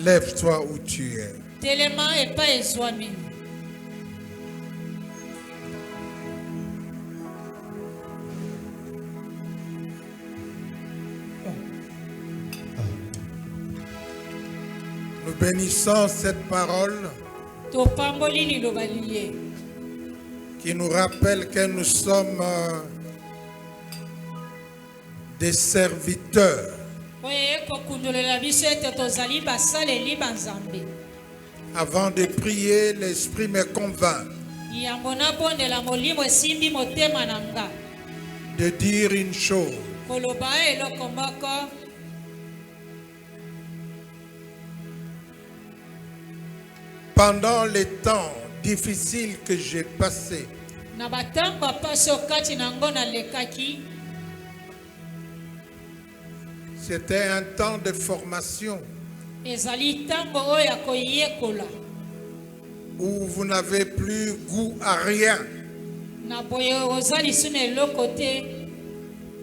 lève-toi où tu es. telema epai ezwami. Nous bénissons cette parole topamboli liloba liye qui nous rappelle que nous sommes des serviteurs. oyo ekokundolela biso ete tozali basaleli banzambe. Avant de prier, l'Esprit me convainc yango nabondela molimo esimbi motema na nga de dire une chose. koloba eloko moko Pendant les temps difficiles que j'ai passés, na batango apasi okati nango nalekaki c'était un temps de formation ezali ntango oyo ya koyekola où vous n'avez plus goût à rien, na boye oza lisu na eloko te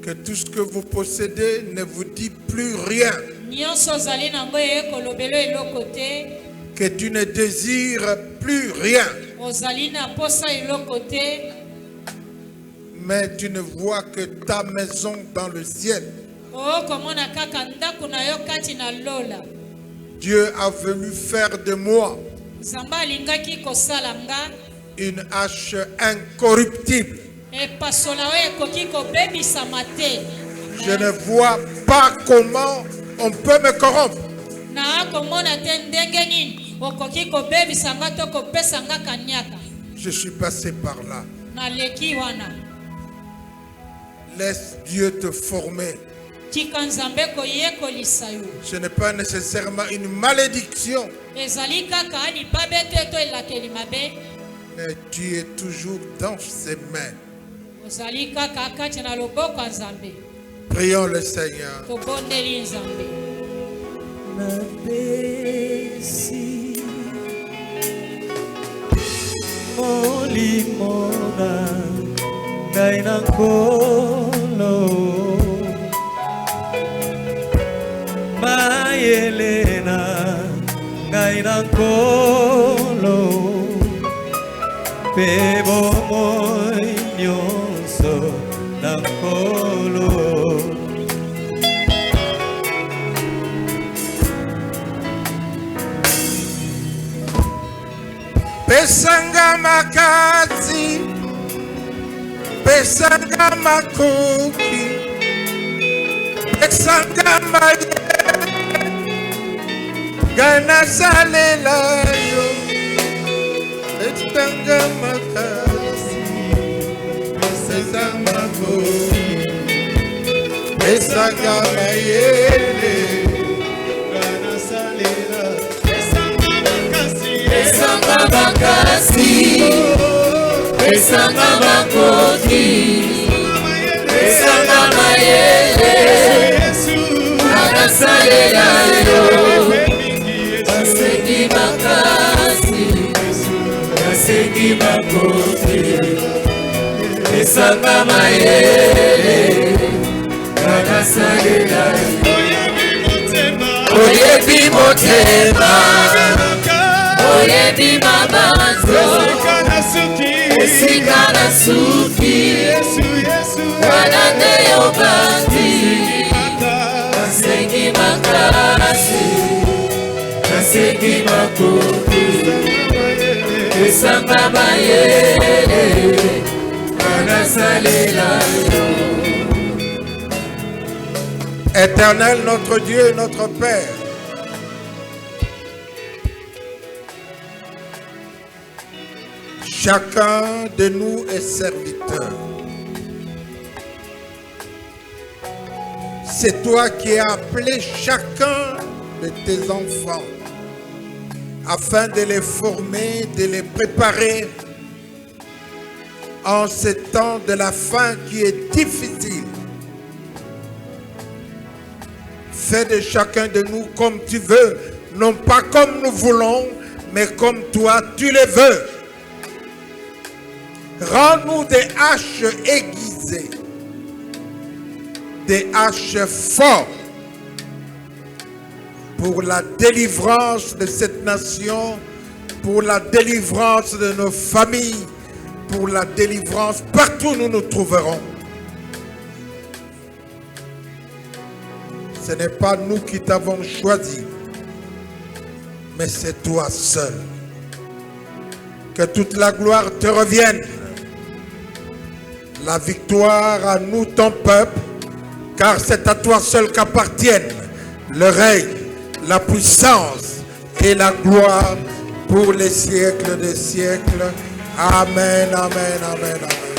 que tout ce que vous possédez ne vous dit plus rien, nyonso ozali nango eyekolobelo eloko te que tu ne désires plus rien, ozali na posa eloko te mais tu ne vois que ta maison dans le ciel. okomona kaka ndako na yo kati na lola. Dieu a voulu faire de moi nzambe alingaki kosala nga une hache incorruptible. epasola oyo ekoki kobebisama te. Je ne vois pas comment on peut me corrompre. na komona te ndenge nini okoki kobebisa nga to kopesa nga kanyaka. Je suis passé par là. naleki wana Laisse Dieu te former. tika nzambe koyekolisa yo. Ce n'est pas nécessairement une malédiction, ezali kaka libabe te to elakeli mabe. mais tu es toujours dans ses mains. ozali kaka kati na loboko ya nzambe. Prions le Seigneur. tobondeli nzambe. Napesi Molimo na ngai na nkolo mayelena ngai na nkolo pe bomoi nyonso na nkolo pesanga makasi pesanga makoki pesanga maye gana salela yo pesanga makasi pesanga makoki pesanga maye gana salela pesanga makasi pesanga makoti pesanga mayele agasalela yo asengi makasi asengi makoti pesanga mayele agasalela yo oyebi motema oyebi mabanzo esika na suki wana nde yobandi asengi makasi asengi makoki esanga mayele anasalela yo. Éternel, notre Dieu et notre Père, chacun de nous est serviteur. C'est toi qui as appelé chacun de tes enfants afin de les former, de les préparer en ce temps de la fin qui est difficile. Fais de chacun de nous comme tu veux, non pas comme nous voulons, mais comme toi tu le veux. Rends-nous des haches aiguisées, des haches fortes pour la délivrance de cette nation, pour la délivrance de nos familles, pour la délivrance partout où nous nous trouverons. Ce n'est pas nous qui t'avons choisi, mais c'est toi seul. Que toute la gloire te revienne. La victoire à nous, ton peuple, car c'est à toi seul qu'appartiennent le règne, la puissance et la gloire pour les siècles des siècles. Amen, amen, amen, amen.